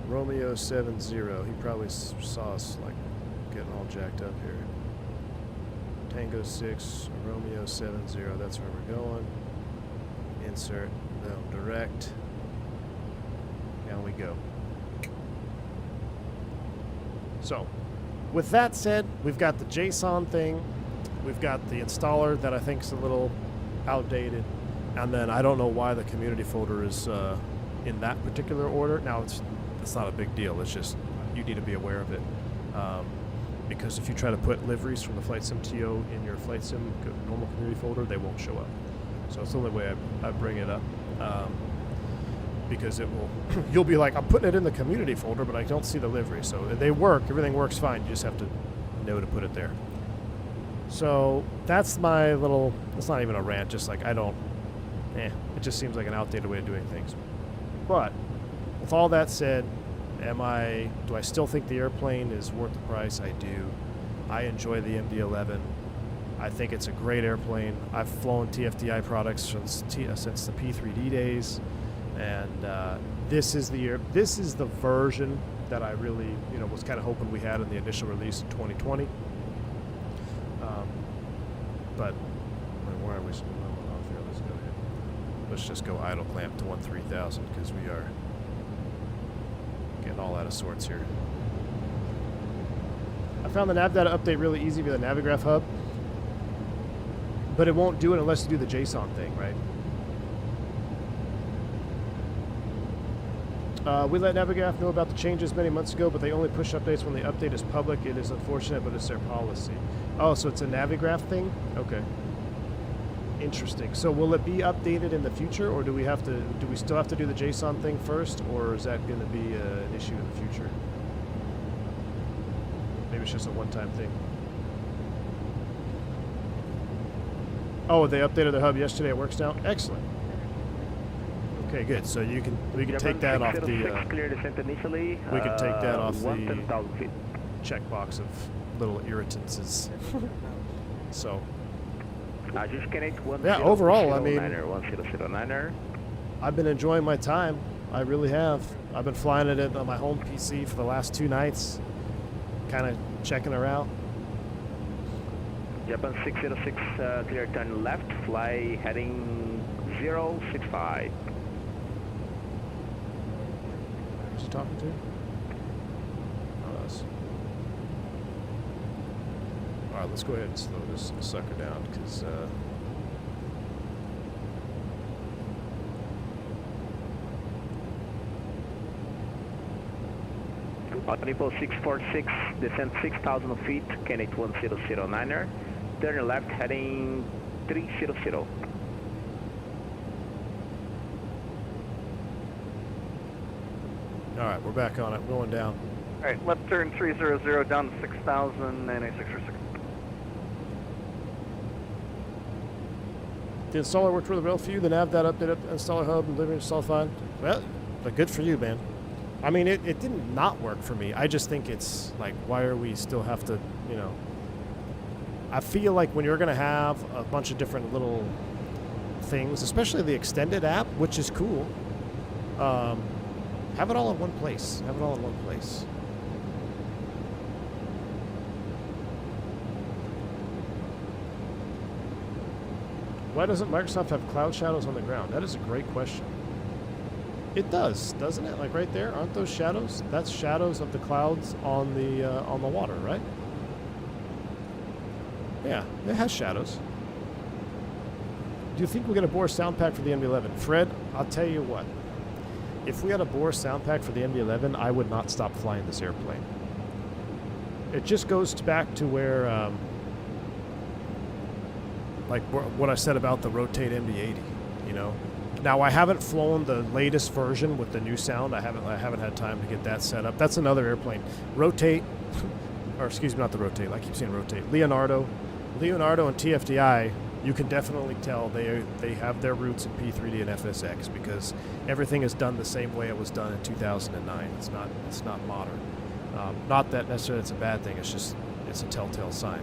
Romeo 70. He probably saw us like getting all jacked up here. Tango 6 Romeo 70. That's where we're going. Insert, no, direct. Down we go. So, with that said, we've got the JSON thing. We've got the installer that I think is a little outdated. And then I don't know why the community folder is in that particular order. Now, it's not a big deal. It's just you need to be aware of it. Because if you try to put liveries from the Flight Sim TO in your Flight Sim normal community folder, they won't show up. So it's the only way I bring it up. Because it will, you'll be like, I'm putting it in the community folder, but I don't see the livery. So they work, everything works fine. You just have to know to put it there. So that's my little, it's not even a rant, just like it just seems like an outdated way of doing things. But with all that said, do I still think the airplane is worth the price? I do. I enjoy the MD11. I think it's a great airplane. I've flown TFDi products since the P3D days, and this is the version that I really, was kind of hoping we had in the initial release in 2020. But where are we? Let's just go idle clamp to 13,000 because we are getting all out of sorts here. I found the nav data update really easy via the Navigraph hub, but it won't do it unless you do the JSON thing, right? We let Navigraph know about the changes many months ago, but they only push updates when the update is public. It is unfortunate, but it's their policy. Oh, so it's a Navigraph thing? Okay. Interesting. So will it be updated in the future, or do we still have to do the JSON thing first, or is that going to be an issue in the future? Maybe it's just a one-time thing. Oh, they updated the hub yesterday. It works now. Excellent. Okay, good. So we can take that off the. We can take that off the checkbox of little irritances. So. Yeah, overall, I mean, I've been enjoying my time. I really have. I've been flying it on my home PC for the last 2 nights, kind of checking her out.
Japan 606, clear turn left, fly heading 065.
he talking to? Oh, us. All right, let's go ahead and slow this sucker down, because
People 646, descend 6,000 feet, Kenneth 1009er, turn left heading 300.
all right, we're back on it. We're going down.
All right, left turn 300 down to 6,000 and a 606.
The installer worked really well for you. The nav that update up the installer hub and delivery install fine. Well, but good for you, man. I mean, it didn't not work for me. I just think it's like, why are we still have to, you know? I feel like when you're going to have a bunch of different little things, especially the extended app, which is cool, have it all in one place. Have it all in one place. Why doesn't Microsoft have cloud shadows on the ground? That is a great question. It does, doesn't it? Like right there, aren't those shadows? That's shadows of the clouds on the water, right? Yeah, it has shadows. Do you think we'll get a Bore sound pack for the MD11? Fred, I'll tell you what. If we had a Bore sound pack for the MD11, I would not stop flying this airplane. It just goes back to where, like what I said about the Rotate MD80, you know? Now, I haven't flown the latest version with the new sound. I haven't had time to get that set up. That's another airplane. Rotate, or excuse me, not the Rotate. I keep saying Rotate. Leonardo and TFDi, you can definitely tell they have their roots in P3D and FSX, because everything is done the same way it was done in 2009. It's not modern. Not that necessarily it's a bad thing. It's just it's a telltale sign.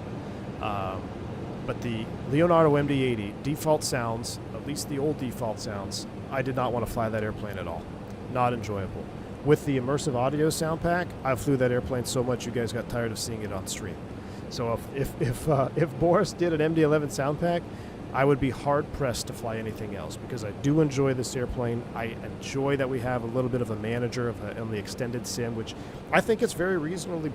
But the Leonardo MD80 default sounds, at least the old default sounds, I did not want to fly that airplane at all. Not enjoyable. With the immersive audio sound pack, I flew that airplane so much you guys got tired of seeing it on stream. So if Boris did an MD11 sound pack, I would be hard pressed to fly anything else, because I do enjoy this airplane. I enjoy that we have a little bit of a manager on the extended sim, which I think it's very reasonably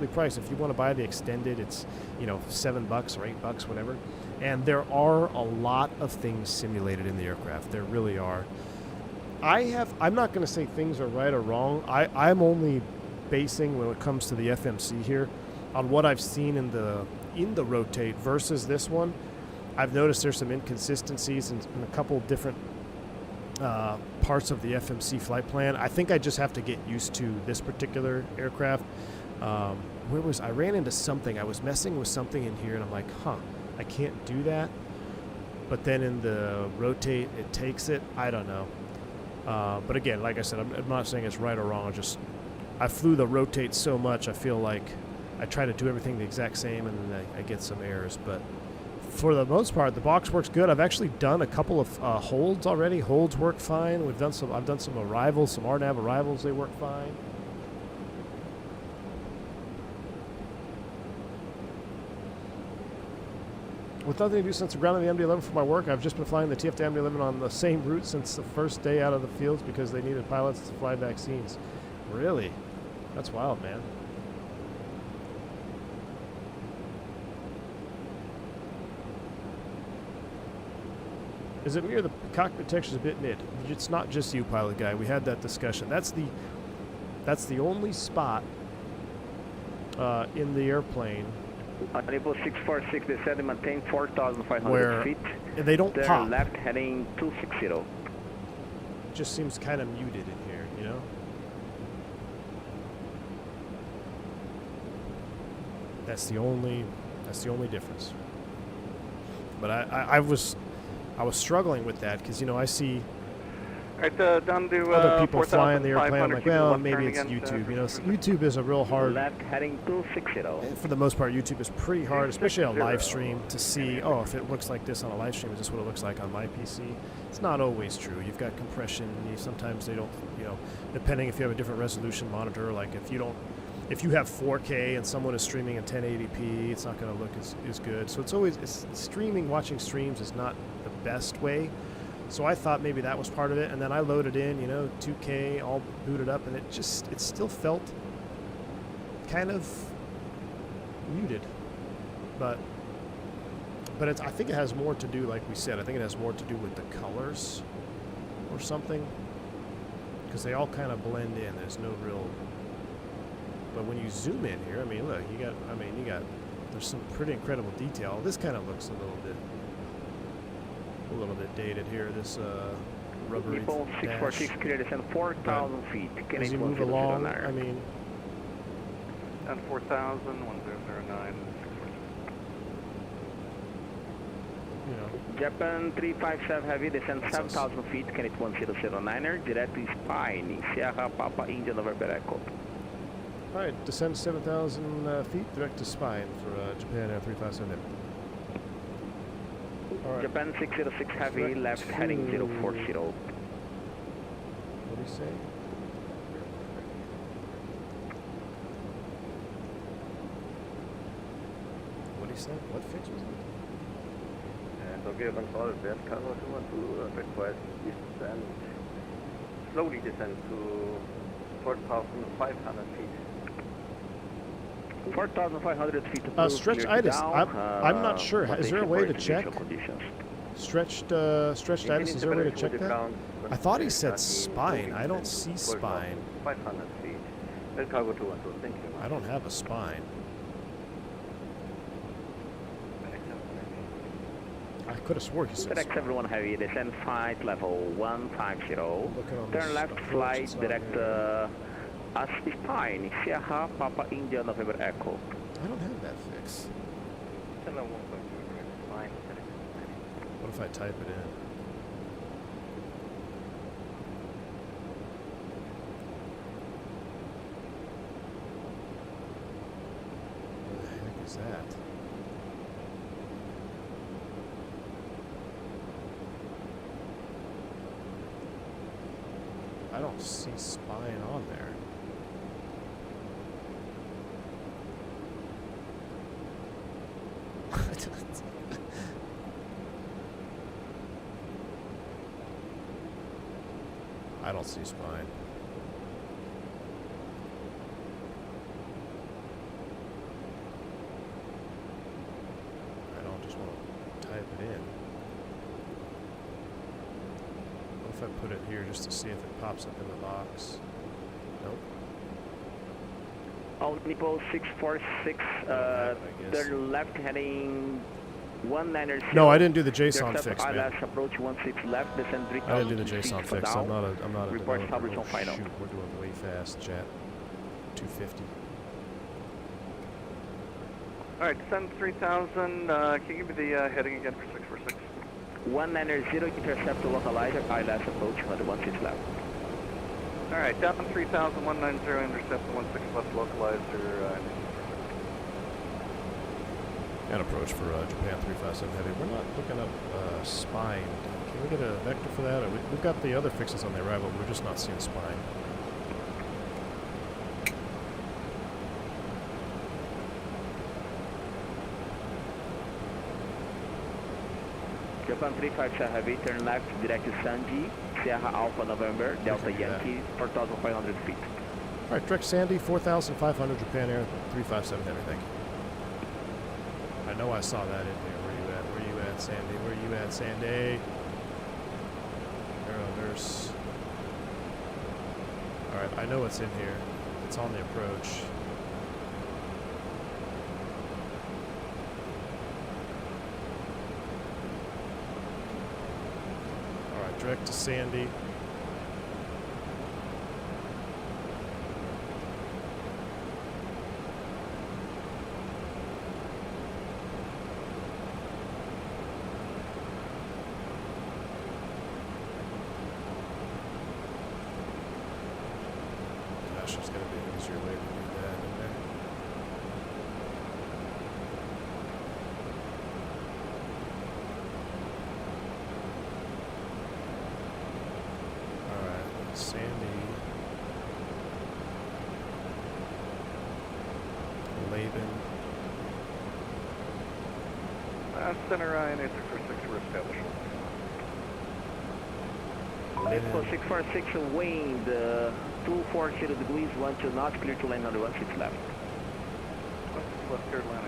priced. If you want to buy the extended, it's, you know, $7 or $8, whatever. And there are a lot of things simulated in the aircraft. There really are. I'm not going to say things are right or wrong. I'm only basing, when it comes to the FMC here, on what I've seen in the Rotate versus this one. I've noticed there's some inconsistencies in a couple different parts of the FMC flight plan. I think I just have to get used to this particular aircraft. I ran into something. I was messing with something in here, and I'm like, I can't do that. But then in the Rotate, it takes it. I don't know. But again, like I said, I'm not saying it's right or wrong. I flew the Rotate so much, I feel like I try to do everything the exact same, and then I get some errors. But for the most part, the box works good. I've actually done a couple of holds already. Holds work fine. I've done some arrivals, some RNAV arrivals. They work fine. With nothing to do since the ground of the MD11 for my work, I've just been flying the TFDi MD11 on the same route since the first day out of the fields, because they needed pilots to fly vaccines. Really? That's wild, man. Is it me or the cockpit texture is a bit mid? It's not just you, pilot guy. We had that discussion. That's the only spot in the airplane
Unable 646, descend and maintain 4,500
where
feet.
They don't
Turn
pop.
left heading 260.
It just seems kind of muted in here, you know? That's the only difference. But I was struggling with that, because, you know, I see
All right, down to
other people flying the airplane. I'm like, well,
left
maybe
turn
it's
again,
YouTube. You know, YouTube is a real hard.
Left heading 260.
For the most part, YouTube is pretty hard, especially on live stream, to see, oh, if it looks like this on a live stream, is this what it looks like on my PC? It's not always true. You've got compression. Sometimes they don't, you know, depending if you have a different resolution monitor, like if you have 4K and someone is streaming in 1080p, it's not going to look as good. So it's always, watching streams is not the best way So I thought maybe that was part of it, and then I loaded in, you know, 2K all booted up, and it still felt kind of muted. But I think it has more to do, like we said, I think it has more to do with the colors or something, because they all kind of blend in. There's no real. But when you zoom in here, I mean, look, there's some pretty incredible detail. This kind of looks a little bit dated here. This rubbery
Nippon 646 clear descend 4,000 feet.
As you move along, I mean,
And 4,000, 1009, 646.
you know,
Japan 357 heavy descend 7,000 feet. Can it 1009er direct spine Sierra Papa India November Echo.
all right, descend 7,000 feet direct to spine for Japan Air 357. All right.
Japan 606 heavy
Direct
left heading
to-
040.
What do you say? What do you say? What fix was it?
Tokyo Control, best cargo to request descent, slowly descend to 4,500 feet.
4,500 feet.
Stretched itis. I'm not sure. Is there a way to check? Stretched itis. Is there a way to check that? I thought he said spine. I don't see spine.
500 feet. Best cargo 212. Thank you.
I don't have a spine. I could have swore he said
Direct
spine.
everyone heavy, descend flight level 150.
Looking on
Turn
this
left
approach,
flight
it's not
direct
here.
as spine Sierra Papa India November Echo.
I don't have that fix. What if I type it in? What the heck is that? I don't see spine on there. I don't see spine. I don't just want to type it in. What if I put it here just to see if it pops up in the box? Nope.
On Nippon 646, turn left heading 190.
No, I didn't do the JSON fix, man.
ILS approach 16 left, descend 3,000
I didn't do the JSON
feet
fix.
down.
I'm not a
Report
developer.
coverage on final.
Shoot, we're doing way fast, chat. 250.
All right, descend 3,000. Can you give me the heading again for 646?
190, intercept to localizer, ILS approach 116 left.
All right, down 3,000, 190, intercept the 16 left localizer.
And approach for Japan 357 Heavy. We're not looking up spine. Can we get a vector for that? Or we've got the other fixes on the arrival, but we're just not seeing spine.
Japan 357 Heavy, turn left, direct to Sanji, Sierra Alpha November, Delta Yankee, 4,500 feet.
All right, direct Sandy, 4,500 Japan Air 357 Heavy. Thank you. I know I saw that in here. Where you at? Where you at, Sandy? Where you at, Sandy? Aero nurse. All right, I know it's in here. It's on the approach. All right, direct to Sandy. Gosh, there's got to be an easier way to do that in there. Alright, Sandy. Laban.
Center Ryan, 8346, we're established.
April 646, wind 240 degrees, 12 knots, clear to land on the 16 left.
Left Carolina.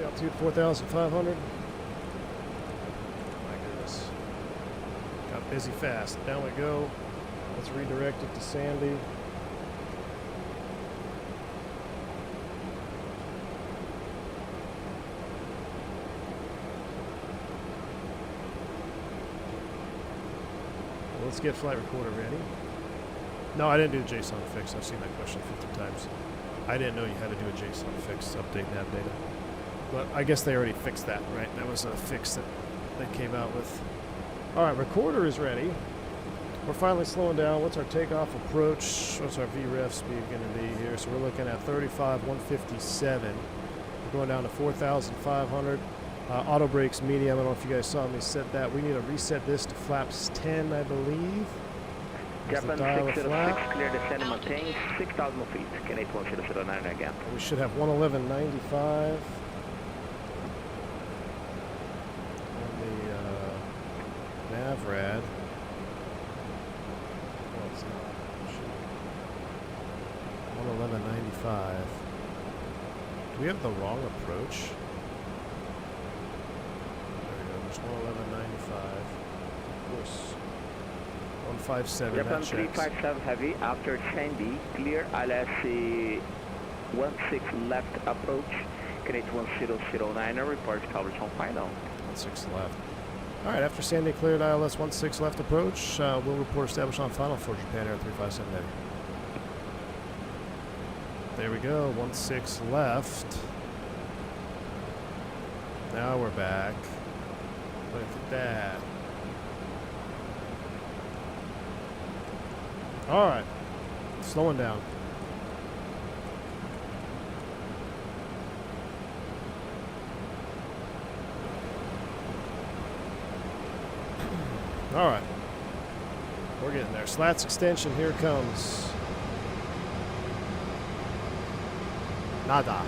Altitude 4,500. My goodness. Got busy fast. Down we go. Let's redirect it to Sandy. Let's get flight recorder ready. No, I didn't do a JSON fix. I've seen that question 50 times. I didn't know you had to do a JSON fix to update nav data. But I guess they already fixed that, right? That was a fix that they came out with. All right, recorder is ready. We're finally slowing down. What's our takeoff approach? What's our VREF speed going to be here? So we're looking at 35,157. We're going down to 4,500. Auto brakes medium. I don't know if you guys saw me set that. We need to reset this to flaps 10, I believe.
Japan 606, clear descent, maintain 6,000 feet. Canadian 1009 again.
We should have 111.95. Navrad. Well, it's not. 111.95. Do we have the wrong approach? There we go. There's 111.95. Of course. 157.
Japan
That checks.
357 heavy after Sandy. Clear ILS 16 left approach. Canadian 1009. Report coverage on final.
16 left. All right, after Sandy cleared ILS 16 left approach, we'll report established on final for Japan Air 357 heavy. There we go, 16 left. Now we're back. Look at that. All right, slowing down. All right, we're getting there. Slats extension, here it comes. Nada.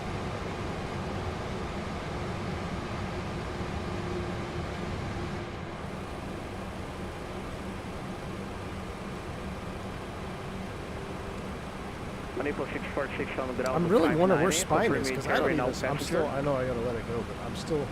April 646 on the ground.
I'm really wondering where spine is, because I don't even, I know I gotta let it go, but I'm still,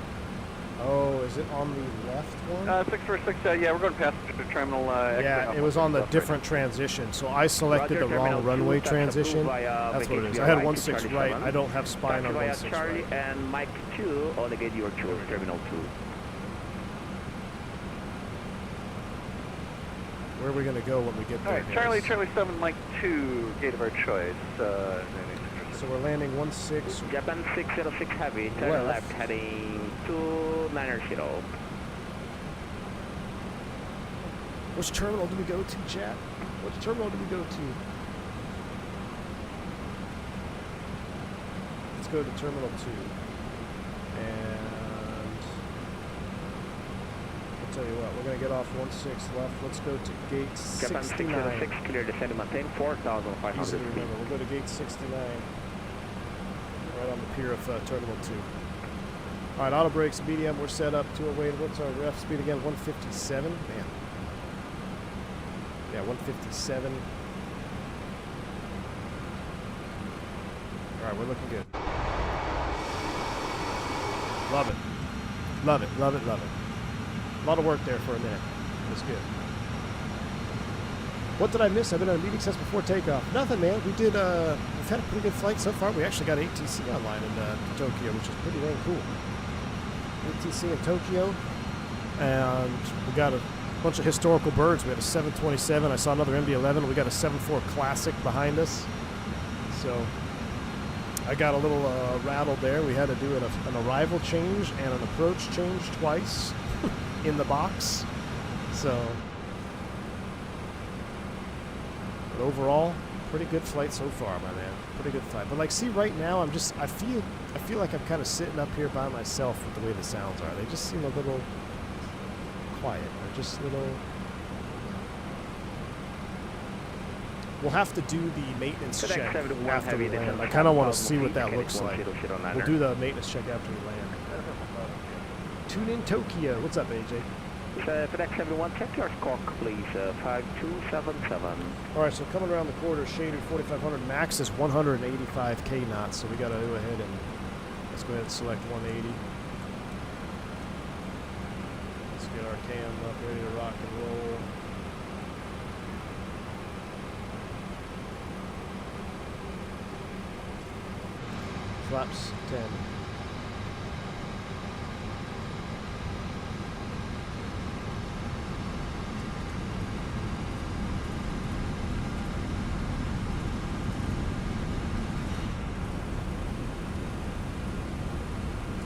oh, is it on the left one?
646, yeah, we're going passenger to terminal.
Yeah, it was on the different transition, so I selected the wrong runway transition. That's what it is. I had 16 right, I don't have spine on 16
Charlie
right.
and Mike 2, on the gate your 2, terminal 2.
Where are we going to go when we get there?
Alright, Charlie 7, Mike 2, gate of our choice.
So we're landing 16.
Japan 606 heavy, turn left heading 290.
Which terminal do we go to, chat? Which terminal do we go to? Let's go to terminal 2. And I'll tell you what, we're going to get off 16 left. Let's go to gate 69.
Japan 606 clear descend maintain 4,500
Easy to
feet.
remember. We'll go to gate 69. Right on the pier of terminal 2. All right, auto brakes medium. We're set up to await. What's our ref speed again? 157? Man. Yeah, 157. All right, we're looking good. Love it. Love it, love it, love it. A lot of work there for a minute. That's good. What did I miss? I've been on a meeting since before takeoff. Nothing, man. We've had a pretty good flight so far. We actually got ATC online in Tokyo, which is pretty dang cool. ATC in Tokyo. And we got a bunch of historical birds. We had a 727. I saw another MD11. We got a 7.4 Classic behind us. So I got a little rattled there. We had to do an arrival change and an approach change twice in the box. So, but overall, Pretty good flight so far, my man. Pretty good flight. But like, see, right now, I feel like I'm kind of sitting up here by myself with the way the sounds are. They just seem a little quiet. They're just a little. We'll have to do the maintenance check after we land. I kind of want to see what that looks like. We'll do the maintenance check after we land. Tune in Tokyo. What's up, AJ?
FedEx 71, check your squawk, please. 5277.
All right, so coming around the corner, shaded 4500. Max is 185k knots, so we got to go ahead and let's go ahead and select 180. Let's get our cam up, ready to rock and roll. Flaps 10.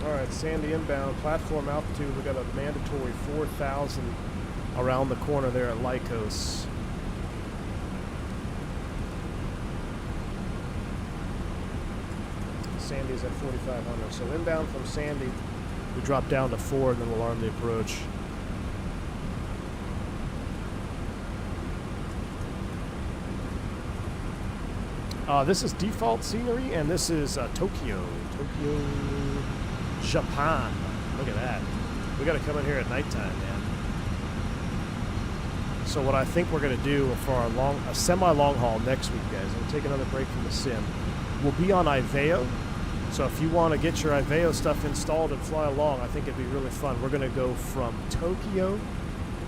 Alright, Sandy inbound, platform altitude, we got a mandatory 4,000 around the corner there at Lycos. Sandy's at 4,500. So inbound from Sandy, we drop down to 4 and then we'll arm the approach. This is default scenery, and this is Tokyo, Japan. Look at that. We got to come in here at nighttime, man. So what I think we're going to do for our semi-long haul next week, guys, we'll take another break from the sim. We'll be on Iveo. So if you want to get your Iveo stuff installed and fly along, I think it'd be really fun. We're going to go from Tokyo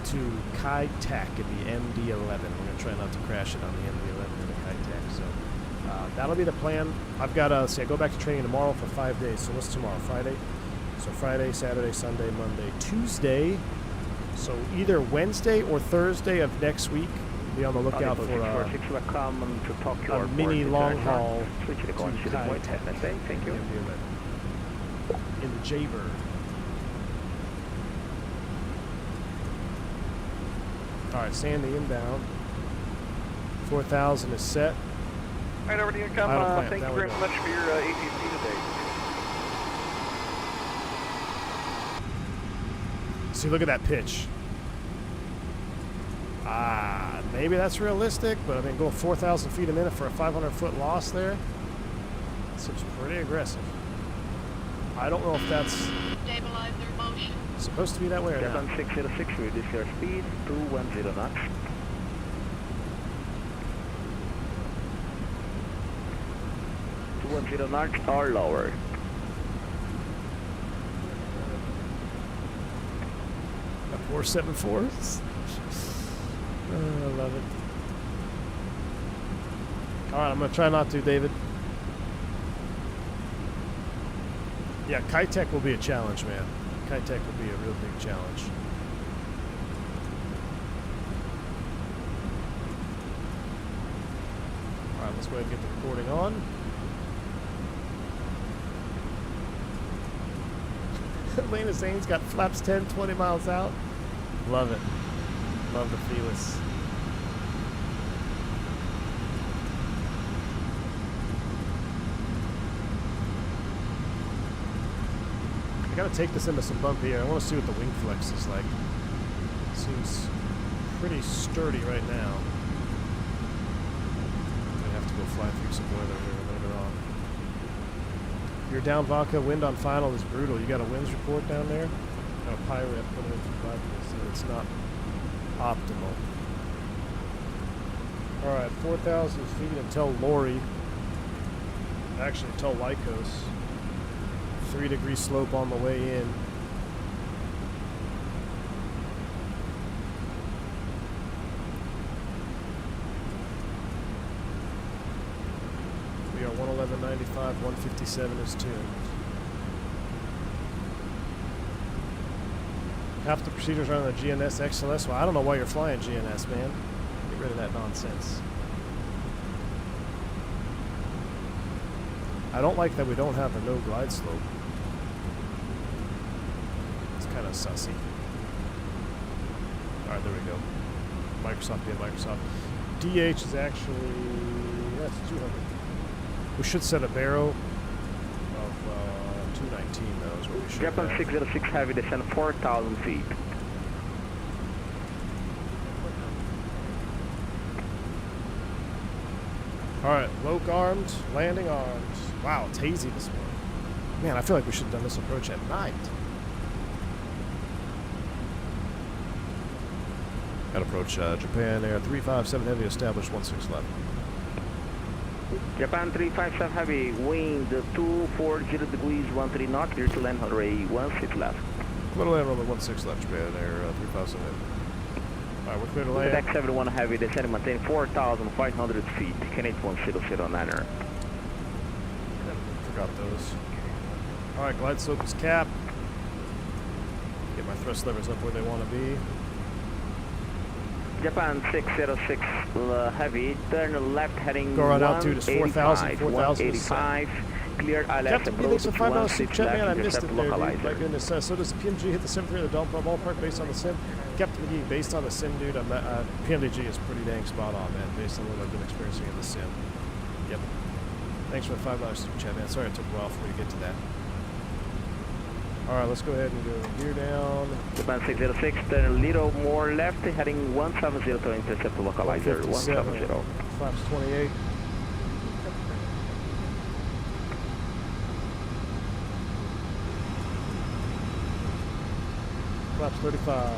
to Kai-Tak in the MD11. We're going to try not to crash it on the MD11 in the Kai-Tak. So that'll be the plan. I've got to I go back to training tomorrow for 5 days. So what's tomorrow? Friday? So Friday, Saturday, Sunday, Monday, Tuesday. So either Wednesday or Thursday of next week, be on the lookout for a mini long haul to Kai-Tak.
Thank you.
In the Jaybird. Alright, Sandy inbound. 4,000 is set.
Alright, over to you, come. Thank you very much for your ATC today.
See, look at that pitch. Maybe that's realistic, but I mean, going 4,000 feet a minute for a 500-foot loss there seems pretty aggressive. I don't know if that's
Stabilize their motion.
supposed to be that way or not.
606, reduce your speed, 210 knots. 210 knots or lower.
A 474. I love it. Alright, I'm going to try not to, David. Yeah, Kai-Tak will be a challenge, man. Kai-Tak will be a real big challenge. Alright, let's go ahead and get the recording on. Lena Zane's got flaps 10, 20 miles out. Love it. Love the feelers. I gotta take this into some bumpy air. I want to see what the wing flex is like. Seems pretty sturdy right now. I have to go fly through some weather here later on. Your down vodka, wind on final is brutal. You got a winds report down there? Got a pirate putting it through vodka, so it's not optimal. Alright, 4,000 feet until Lori. Actually, until Lycos. 3-degree slope on the way in. We are 111.95, 157 is tuned. Half the procedures are on the GNS XLS. Well, I don't know why you're flying GNS, man. Get rid of that nonsense. I don't like that we don't have a no glide slope. It's kind of sussy. Alright, there we go. Microsoft being Microsoft. DH is actually That's 200. We should set a barrow of 219, though, is what we should
Japan
have.
606 Heavy, descend 4,000 feet.
Alright, Loke armed, landing armed. Wow, it's hazy this morning. Man, I feel like we should have done this approach at night. Got approach Japan Air 357 Heavy, established 16 left.
Japan 357 Heavy, wind 240 degrees, 13 knots, clear to land, runway 16 left.
Little land runway 16 left, Japan Air 357 Heavy. Alright, we're clear to land.
Deck 71 Heavy, descend maintain 4,500 feet, Canadian 1009er.
Forgot those. Alright, glide slope is capped. Get my thrust levers up where they want to be.
Japan 606 Heavy, turn left heading
Go around altitude is 4,000,
185, cleared ILS
Captain,
approach
thanks for $5 super
16
chat, man. I
left,
missed it
intercept
there, dude.
localizer.
My goodness. So does PMG hit the 7-3 of the ballpark based on the sim? Captain McGee, based on the sim, dude, PMDG is pretty dang spot on, man, based on what I've been experiencing in the sim. Yep. Thanks for the $5 super chat, man. Sorry it took a while for me to get to that. Alright, let's go ahead and go gear down.
Japan 606, turn a little more left, heading 170 to intercept the localizer. 170.
Flaps 28. Flaps 35.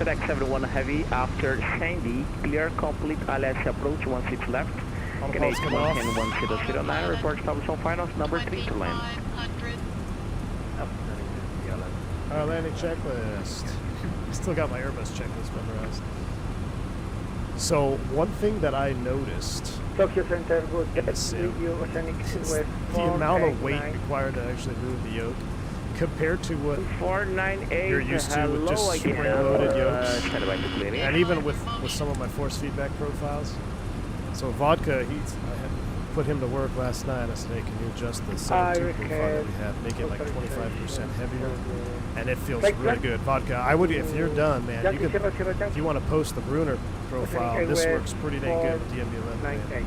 Deck 71 Heavy, after Sandy, clear complete ILS approach 16 left.
Autopilot's coming off.
1009, report establish on finals, number 3 to land.
500.
Alright, landing checklist. Still got my Airbus checklist memorized. So, one thing that I noticed
Tokyo Center, good.
is
West
the amount of weight required to actually move the yoke compared to what
498,
you're used to with just spring-loaded yokes. And even with some of my force feedback profiles. So Vodka, I had put him to work last night. I said, hey, can you adjust the 72 profile that we have, make it like 25% heavier, and it feels really good. Vodka, I would, if you're done, man, you could, if you want to post the Bruner profile, this works pretty dang good with the MD11, man. It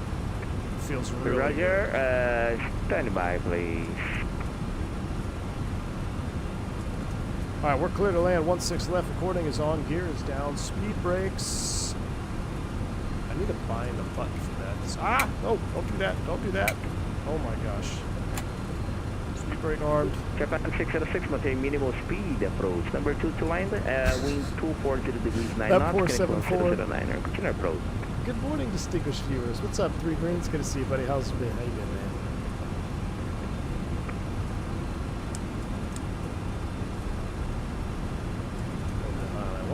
feels really
Roger,
good.
stand by, please.
All right, we're clear to land. 16 left. Recording is on. Gear is down. Speed brakes. I need to bind a button for that. No, don't do that. Don't do that. Oh my gosh. Speed brake armed.
Japan 606, maintain minimal speed approach. Number 2 to land, wind 240 degrees 9
That
knots.
474.
Continue approach.
Good morning, distinguished viewers. What's up, 3 Greens? Good to see you, buddy. How's it been? How you been, man?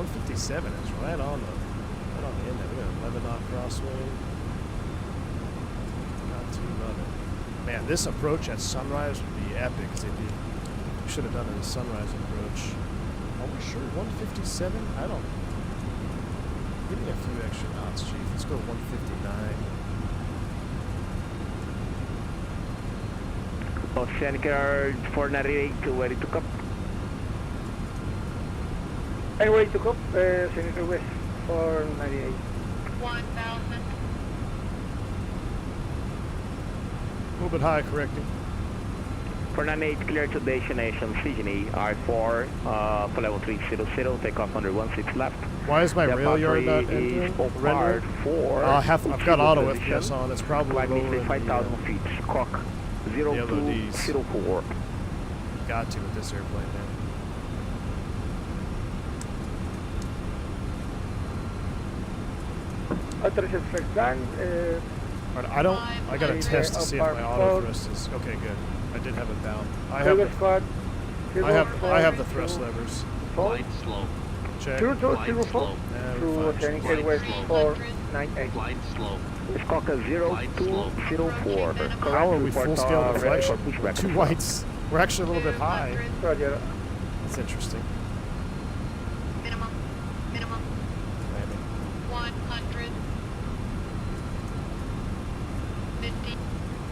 157 is right on the end of it. We got 11 knot crosswind. Not too loving. Man, this approach at sunrise would be epic. Cause we should have done it as sunrise approach. Are we sure 157? I don't. Give me a few extra knots, Chief. Let's go 159.
Oceanic Air 498, ready to come.
Anyway, to cop, Senator West 498.
1000.
A little bit high, correcting.
498, clear to destination, Sydney, I4, for level 300, take off under 16 left.
Why is my rail yard not entering?
Hard 4.
I've got auto FPS on. It's probably
Flight
lower
means
than
5,000 feet. Squawk 0204.
Got to with this airplane, man.
Authorized first gun,
Alright, I gotta test to see if my auto thrust is okay. Good. I did have it down. I have the thrust levers.
Flight slope.
Check.
2204 through Oceanic Airways 498.
Flight slope.
Squawk 0204.
How are we full scale deflection?
pushback.
2 whites. We're actually a little bit high.
Roger.
That's interesting.
Minimum.
Landing.
100. 50.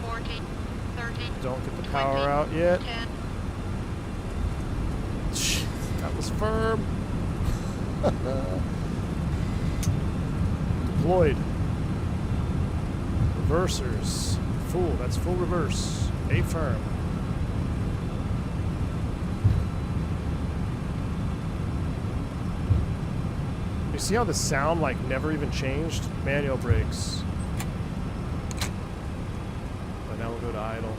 40. 30.
Don't get the power out yet.
10.
That was firm. Deployed. Reversers. Full. That's full reverse. A firm. You see how the sound like never even changed? Manual brakes. But now we'll go to idle.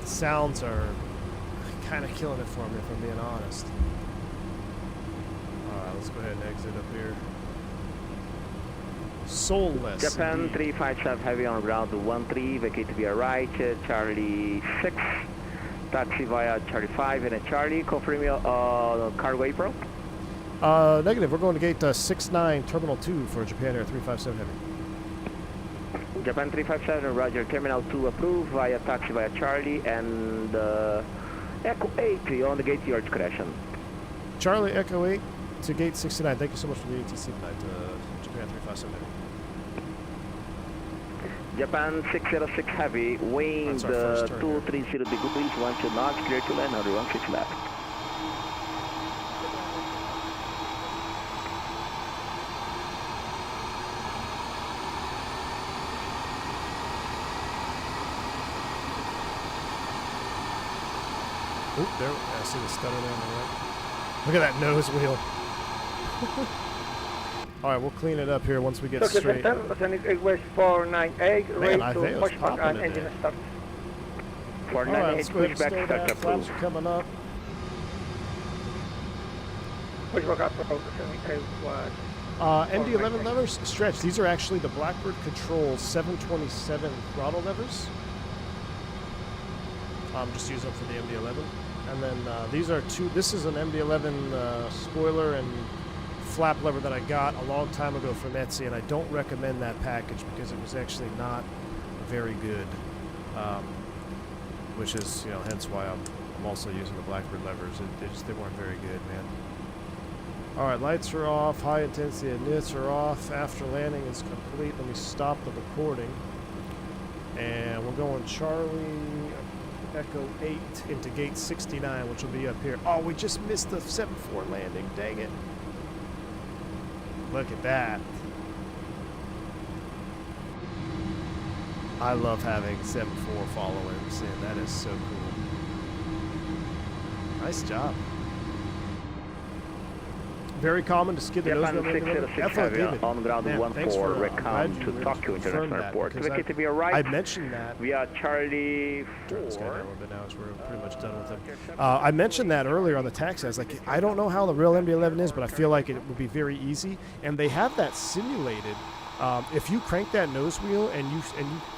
Sounds are kind of killing it for me, if I'm being honest. Alright, let's go ahead and exit up here. Soulless.
Japan
indeed.
357 heavy on ground 13, vacate via right, Charlie 6, taxi via Charlie 5 and a Charlie, confirm your cargo apron.
Negative, we're going to gate 69, Terminal 2 for Japan Air 357 Heavy.
Japan 357, roger, Terminal 2 approved, via taxi via Charlie, and Echo 8 on the gate, your discretion.
Charlie Echo 8 to gate 69, thank you so much for the ATC tonight, Japan 357 Heavy.
Japan 606 Heavy, wind 230 degrees, 12 knots, clear to land, 116 left.
Oop, there, I see the stutter there on the right. Look at that nose wheel. Alright, we'll clean it up here once we get straight.
West 498,
Man,
ready to
Isaiah's
push back
popping
and
today.
engine start.
Alright, let's go ahead and slow
pushback
down.
start
Flaps
approved.
are coming up.
Push back up for 78
MD11 levers, stretch. These are actually the Blackbird Controls 727 throttle levers. I'm just using them for the MD11. And then these are two, this is an MD11 spoiler and flap lever that I got a long time ago from Etsy, and I don't recommend that package because it was actually not very good. Which is, hence why I'm also using the Blackbird levers. They weren't very good, man. Alright, lights are off, high intensity inits are off, after landing is complete. Let me stop the recording. And we're going Charlie Echo 8 into gate 69, which will be up here. Oh, we just missed the 7-4 landing, dang it. Look at that. I love having 7-4 followers, and that is so cool. Nice job. Very common to skid the nose
Japan
wheel.
606 Heavy on ground
Man,
14,
thanks for,
welcome to Tokyo International Airport. Vacate via right.
I mentioned that.
We are Charlie
Turn this guy down a
4.
little bit now, as we're pretty much done with him. I mentioned that earlier on the taxi. I was like, I don't know how the real MD11 is, but I feel like it would be very easy. And they have that simulated. If you crank that nose wheel and you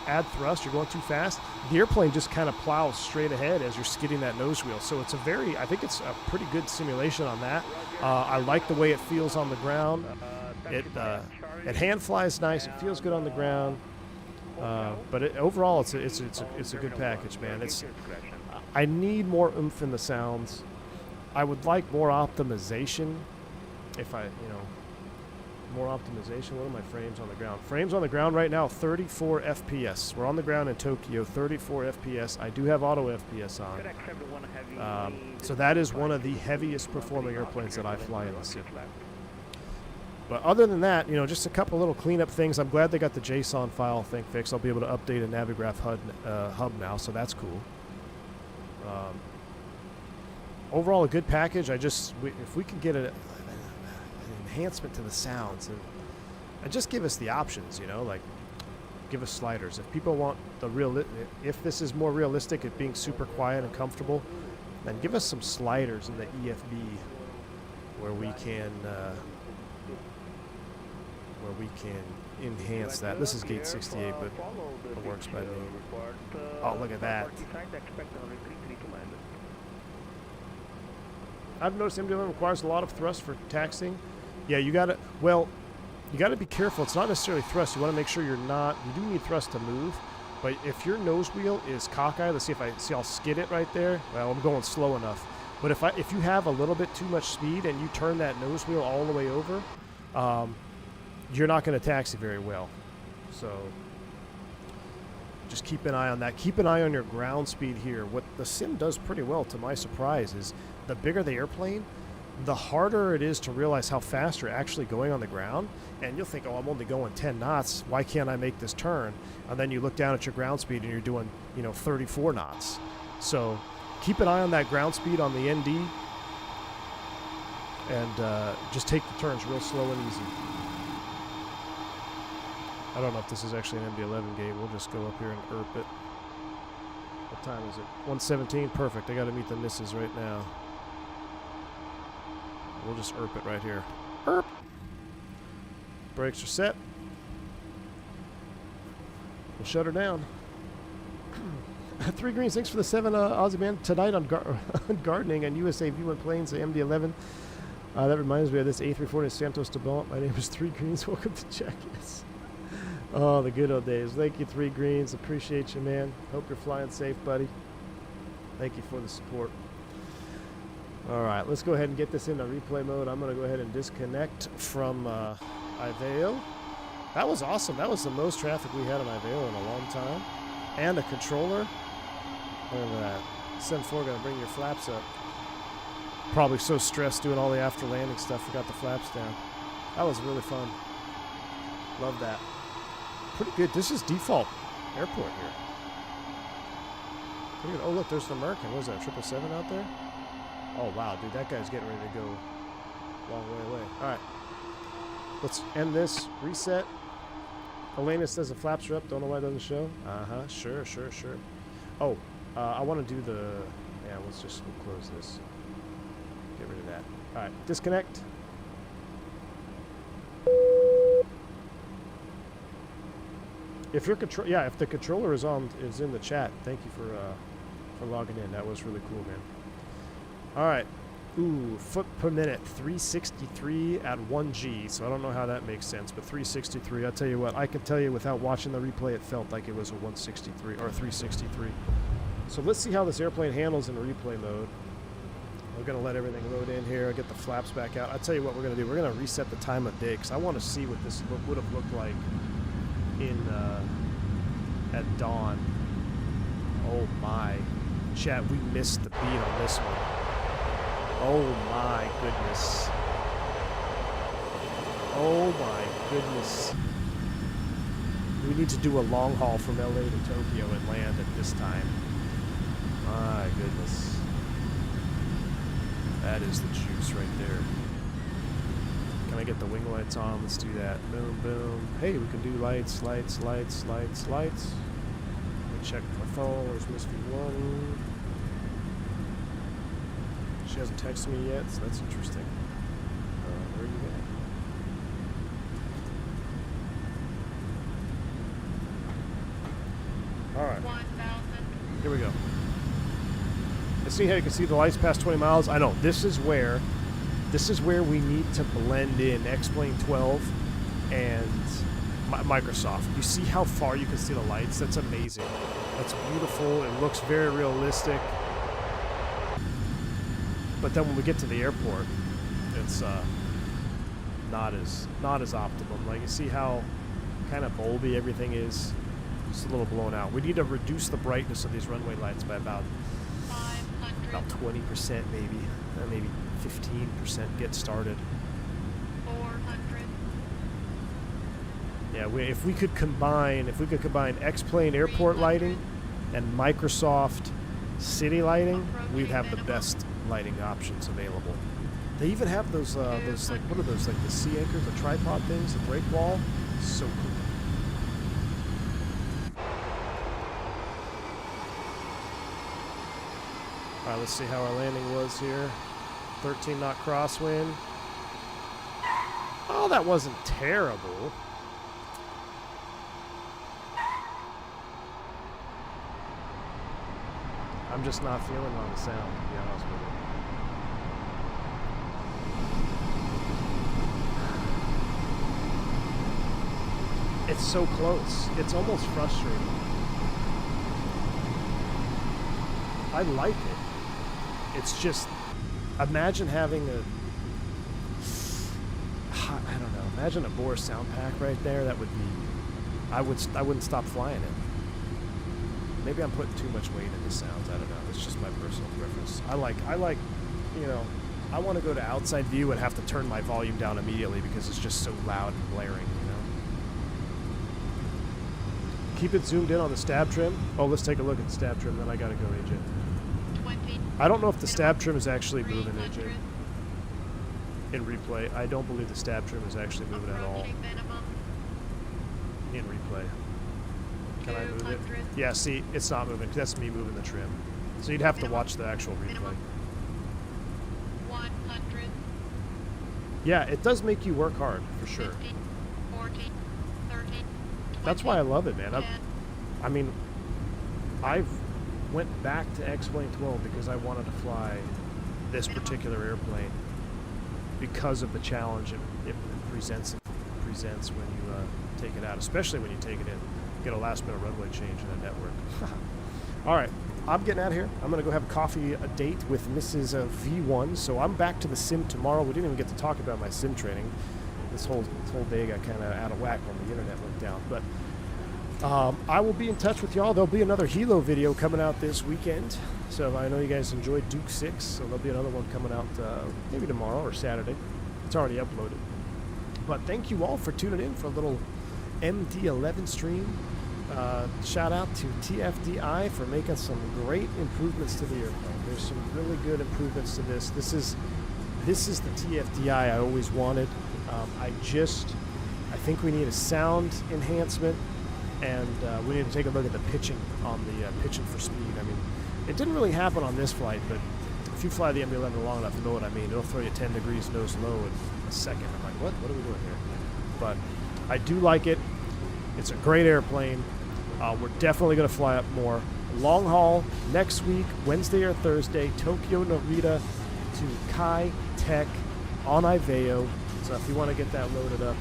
add thrust, you're going too fast, the airplane just kind of plows straight ahead as you're skidding that nose wheel. So it's I think it's a pretty good simulation on that. I like the way it feels on the ground. It hand flies nice. It feels good on the ground. But overall, it's a good package, man. I need more oomph in the sounds. I would like more optimization. More optimization. What are my frames on the ground? Frames on the ground right now, 34 FPS. We're on the ground in Tokyo, 34 FPS. I do have auto FPS on. So that is one of the heaviest performing airplanes that I fly in the sim. But other than that, just a couple little cleanup things. I'm glad they got the JSON file thing fixed. I'll be able to update a Navigraph hub now, so that's cool. Overall, a good package. If we could get an enhancement to the sounds and just give us the options, like give us sliders. If people want if this is more realistic at being super quiet and comfortable, then give us some sliders in the EFB where we can enhance that. This is gate 68, but it works by me. Oh, look at that. I've noticed MD11 requires a lot of thrust for taxiing. Yeah, you gotta be careful. It's not necessarily thrust. You want to make sure you do need thrust to move, but if your nose wheel is cockeyed, let's see I'll skid it right there. Well, I'm going slow enough. But if you have a little bit too much speed and you turn that nose wheel all the way over, you're not going to taxi very well. So just keep an eye on that. Keep an eye on your ground speed here. What the sim does pretty well, to my surprise, is the bigger the airplane, the harder it is to realize how fast you're actually going on the ground. And you'll think, oh, I'm only going 10 knots. Why can't I make this turn? And then you look down at your ground speed and you're doing, 34 knots. So keep an eye on that ground speed on the ND. And just take the turns real slow and easy. I don't know if this is actually an MD11 gate. We'll just go up here and erp it. What time is it? 1:17. Perfect. I got to meet the missus right now. We'll just erp it right here. Erp. Brakes are set. We'll shut her down. 3 greens. Thanks for the 7 Aussie man tonight on gardening and USA View Planes, the MD11. That reminds me of this A320 Santos to Belt. My name is 3 Greens. Welcome to Jackass. Oh, the good old days. Thank you, 3 Greens. Appreciate you, man. Hope you're flying safe, buddy. Thank you for the support. All right, let's go ahead and get this into replay mode. I'm going to go ahead and disconnect from Iveo. That was awesome. That was the most traffic we had on Iveo in a long time. And a controller. Look at that. Send 4 going to bring your flaps up. Probably so stressed doing all the after landing stuff, forgot the flaps down. That was really fun. Love that. Pretty good. This is default airport here. Pretty good. Oh, look, there's the American. What is that, 777 out there? Oh, wow, dude, that guy's getting ready to go long way away. All right. Let's end this. Reset. Elena says the flaps are up. Don't know why it doesn't show. Uh-huh. Sure. Oh, I want to do the... Yeah, we'll close this. Get rid of that. All right, disconnect. If your if the controller is in the chat, thank you for logging in. That was really cool, man. All right. Ooh, foot per minute, 363 at 1G. So I don't know how that makes sense, but 363. I'll tell you what, I can tell you without watching the replay, it felt like it was a 163 or 363. So let's see how this airplane handles in replay mode. We're going to let everything load in here, get the flaps back out. I'll tell you what we're going to do. We're going to reset the time of day because I want to see what this would have looked like at dawn. Oh my. Chat, we missed the beat on this one. Oh my goodness. Oh my goodness. We need to do a long haul from LA to Tokyo and land at this time. My goodness. That is the juice right there. Can I get the wing lights on? Let's do that. Boom, boom. Hey, we can do lights. Let me check my phone. Where's Miss V1? She hasn't texted me yet, so that's interesting. Where are you at? All right. 1,000. Here we go. I see how you can see the lights past 20 miles. I know this is where we need to blend in X-Plane 12 and Microsoft. You see how far you can see the lights? That's amazing. That's beautiful. It looks very realistic. But then when we get to the airport, it's not as optimum. Like, you see how kind of bulby everything is? It's a little blown out. We need to reduce the brightness of these runway lights by about 20% maybe 15%. Get started.
400.
Yeah, if we could combine X-Plane airport lighting and Microsoft city lighting, we'd have the best lighting options available. They even have those like, what are those, like the sea anchors, the tripod things, the brake wall. So cool. All right, let's see how our landing was here. 13 knot crosswind. Oh, that wasn't terrible. I'm just not feeling on the sound, to be honest with you. It's so close. It's almost frustrating. I like it. It's just, imagine having I don't know, imagine a Bore sound pack right there. That would be, I wouldn't stop flying it. Maybe I'm putting too much weight into sounds. I don't know. It's just my personal preference. I like, I want to go to outside view and have to turn my volume down immediately because it's just so loud and blaring, you know. Keep it zoomed in on the stab trim. Oh, let's take a look at the stab trim, then I gotta go, AJ.
20.
I don't know if the stab trim is actually moving, AJ.
300.
In replay, I don't believe the stab trim is actually moving at all.
Approaching minimum.
In replay. Can I move it?
200.
Yeah, see, it's not moving. That's me moving the trim. So you'd have to watch the actual replay.
Minimum. 100.
Yeah, it does make you work hard, for sure.
50. 40. 30.
That's why I love it, man.
10.
I mean, I've went back to X-Plane 12 because I wanted to fly this particular airplane because of the challenge it presents when you take it out, especially when you take it in. Get a last-minute runway change in a network. All right, I'm getting out of here. I'm going to go have a coffee date with Mrs. V1, so I'm back to the sim tomorrow. We didn't even get to talk about my sim training. This whole day got kind of out of whack when the internet went down, but I will be in touch with y'all. There'll be another Hilo video coming out this weekend. So I know you guys enjoyed Duke 6, so there'll be another one coming out maybe tomorrow or Saturday. It's already uploaded. But thank you all for tuning in for a little MD11 stream. Shout out to TFDi for making some great improvements to the airplane. There's some really good improvements to this. This is the TFDi I always wanted. I think we need a sound enhancement, and we need to take a look at the pitching on the pitching for speed. I mean, it didn't really happen on this flight, but if you fly the MD11 long enough, you know what I mean. It'll throw you 10 degrees nose low in a second. I'm like, what are we doing here? But I do like it. It's a great airplane. We're definitely going to fly up more. Long haul next week, Wednesday or Thursday, Tokyo Narita to Kai Tech on Iveo. So if you want to get that loaded up,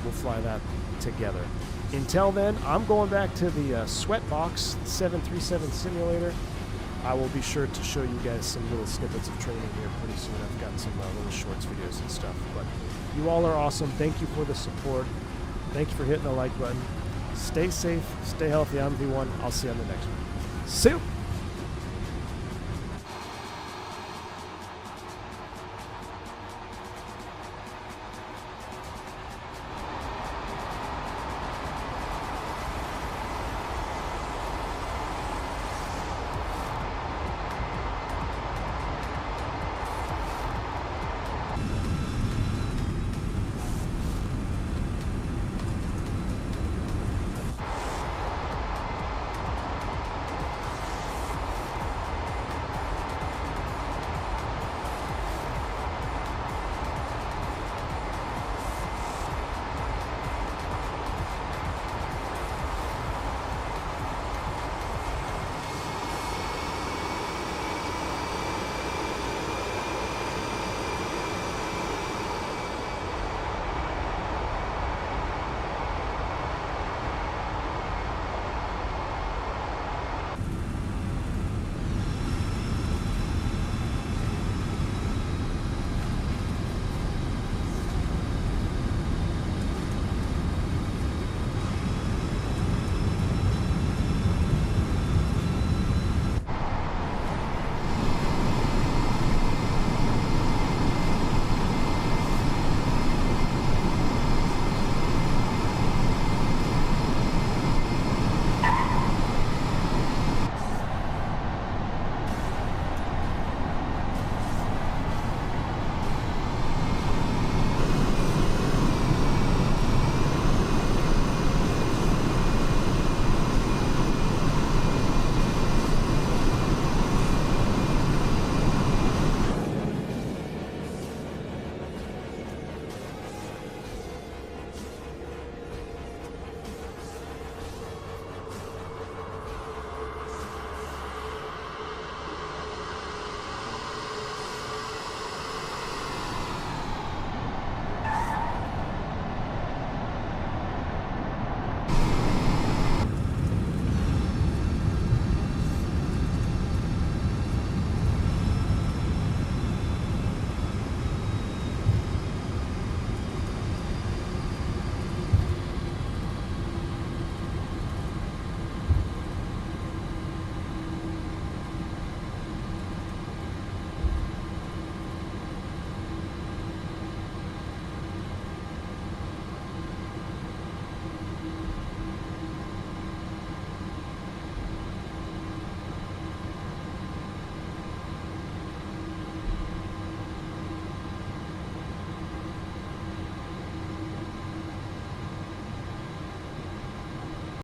we'll fly that together. Until then, I'm going back to the Sweatbox 737 simulator. I will be sure to show you guys some little snippets of training here pretty soon. I've got some little shorts videos and stuff. But you all are awesome. Thank you for the support. Thank you for hitting the like button. Stay safe, stay healthy. I'm V1. I'll see you on the next one. See you.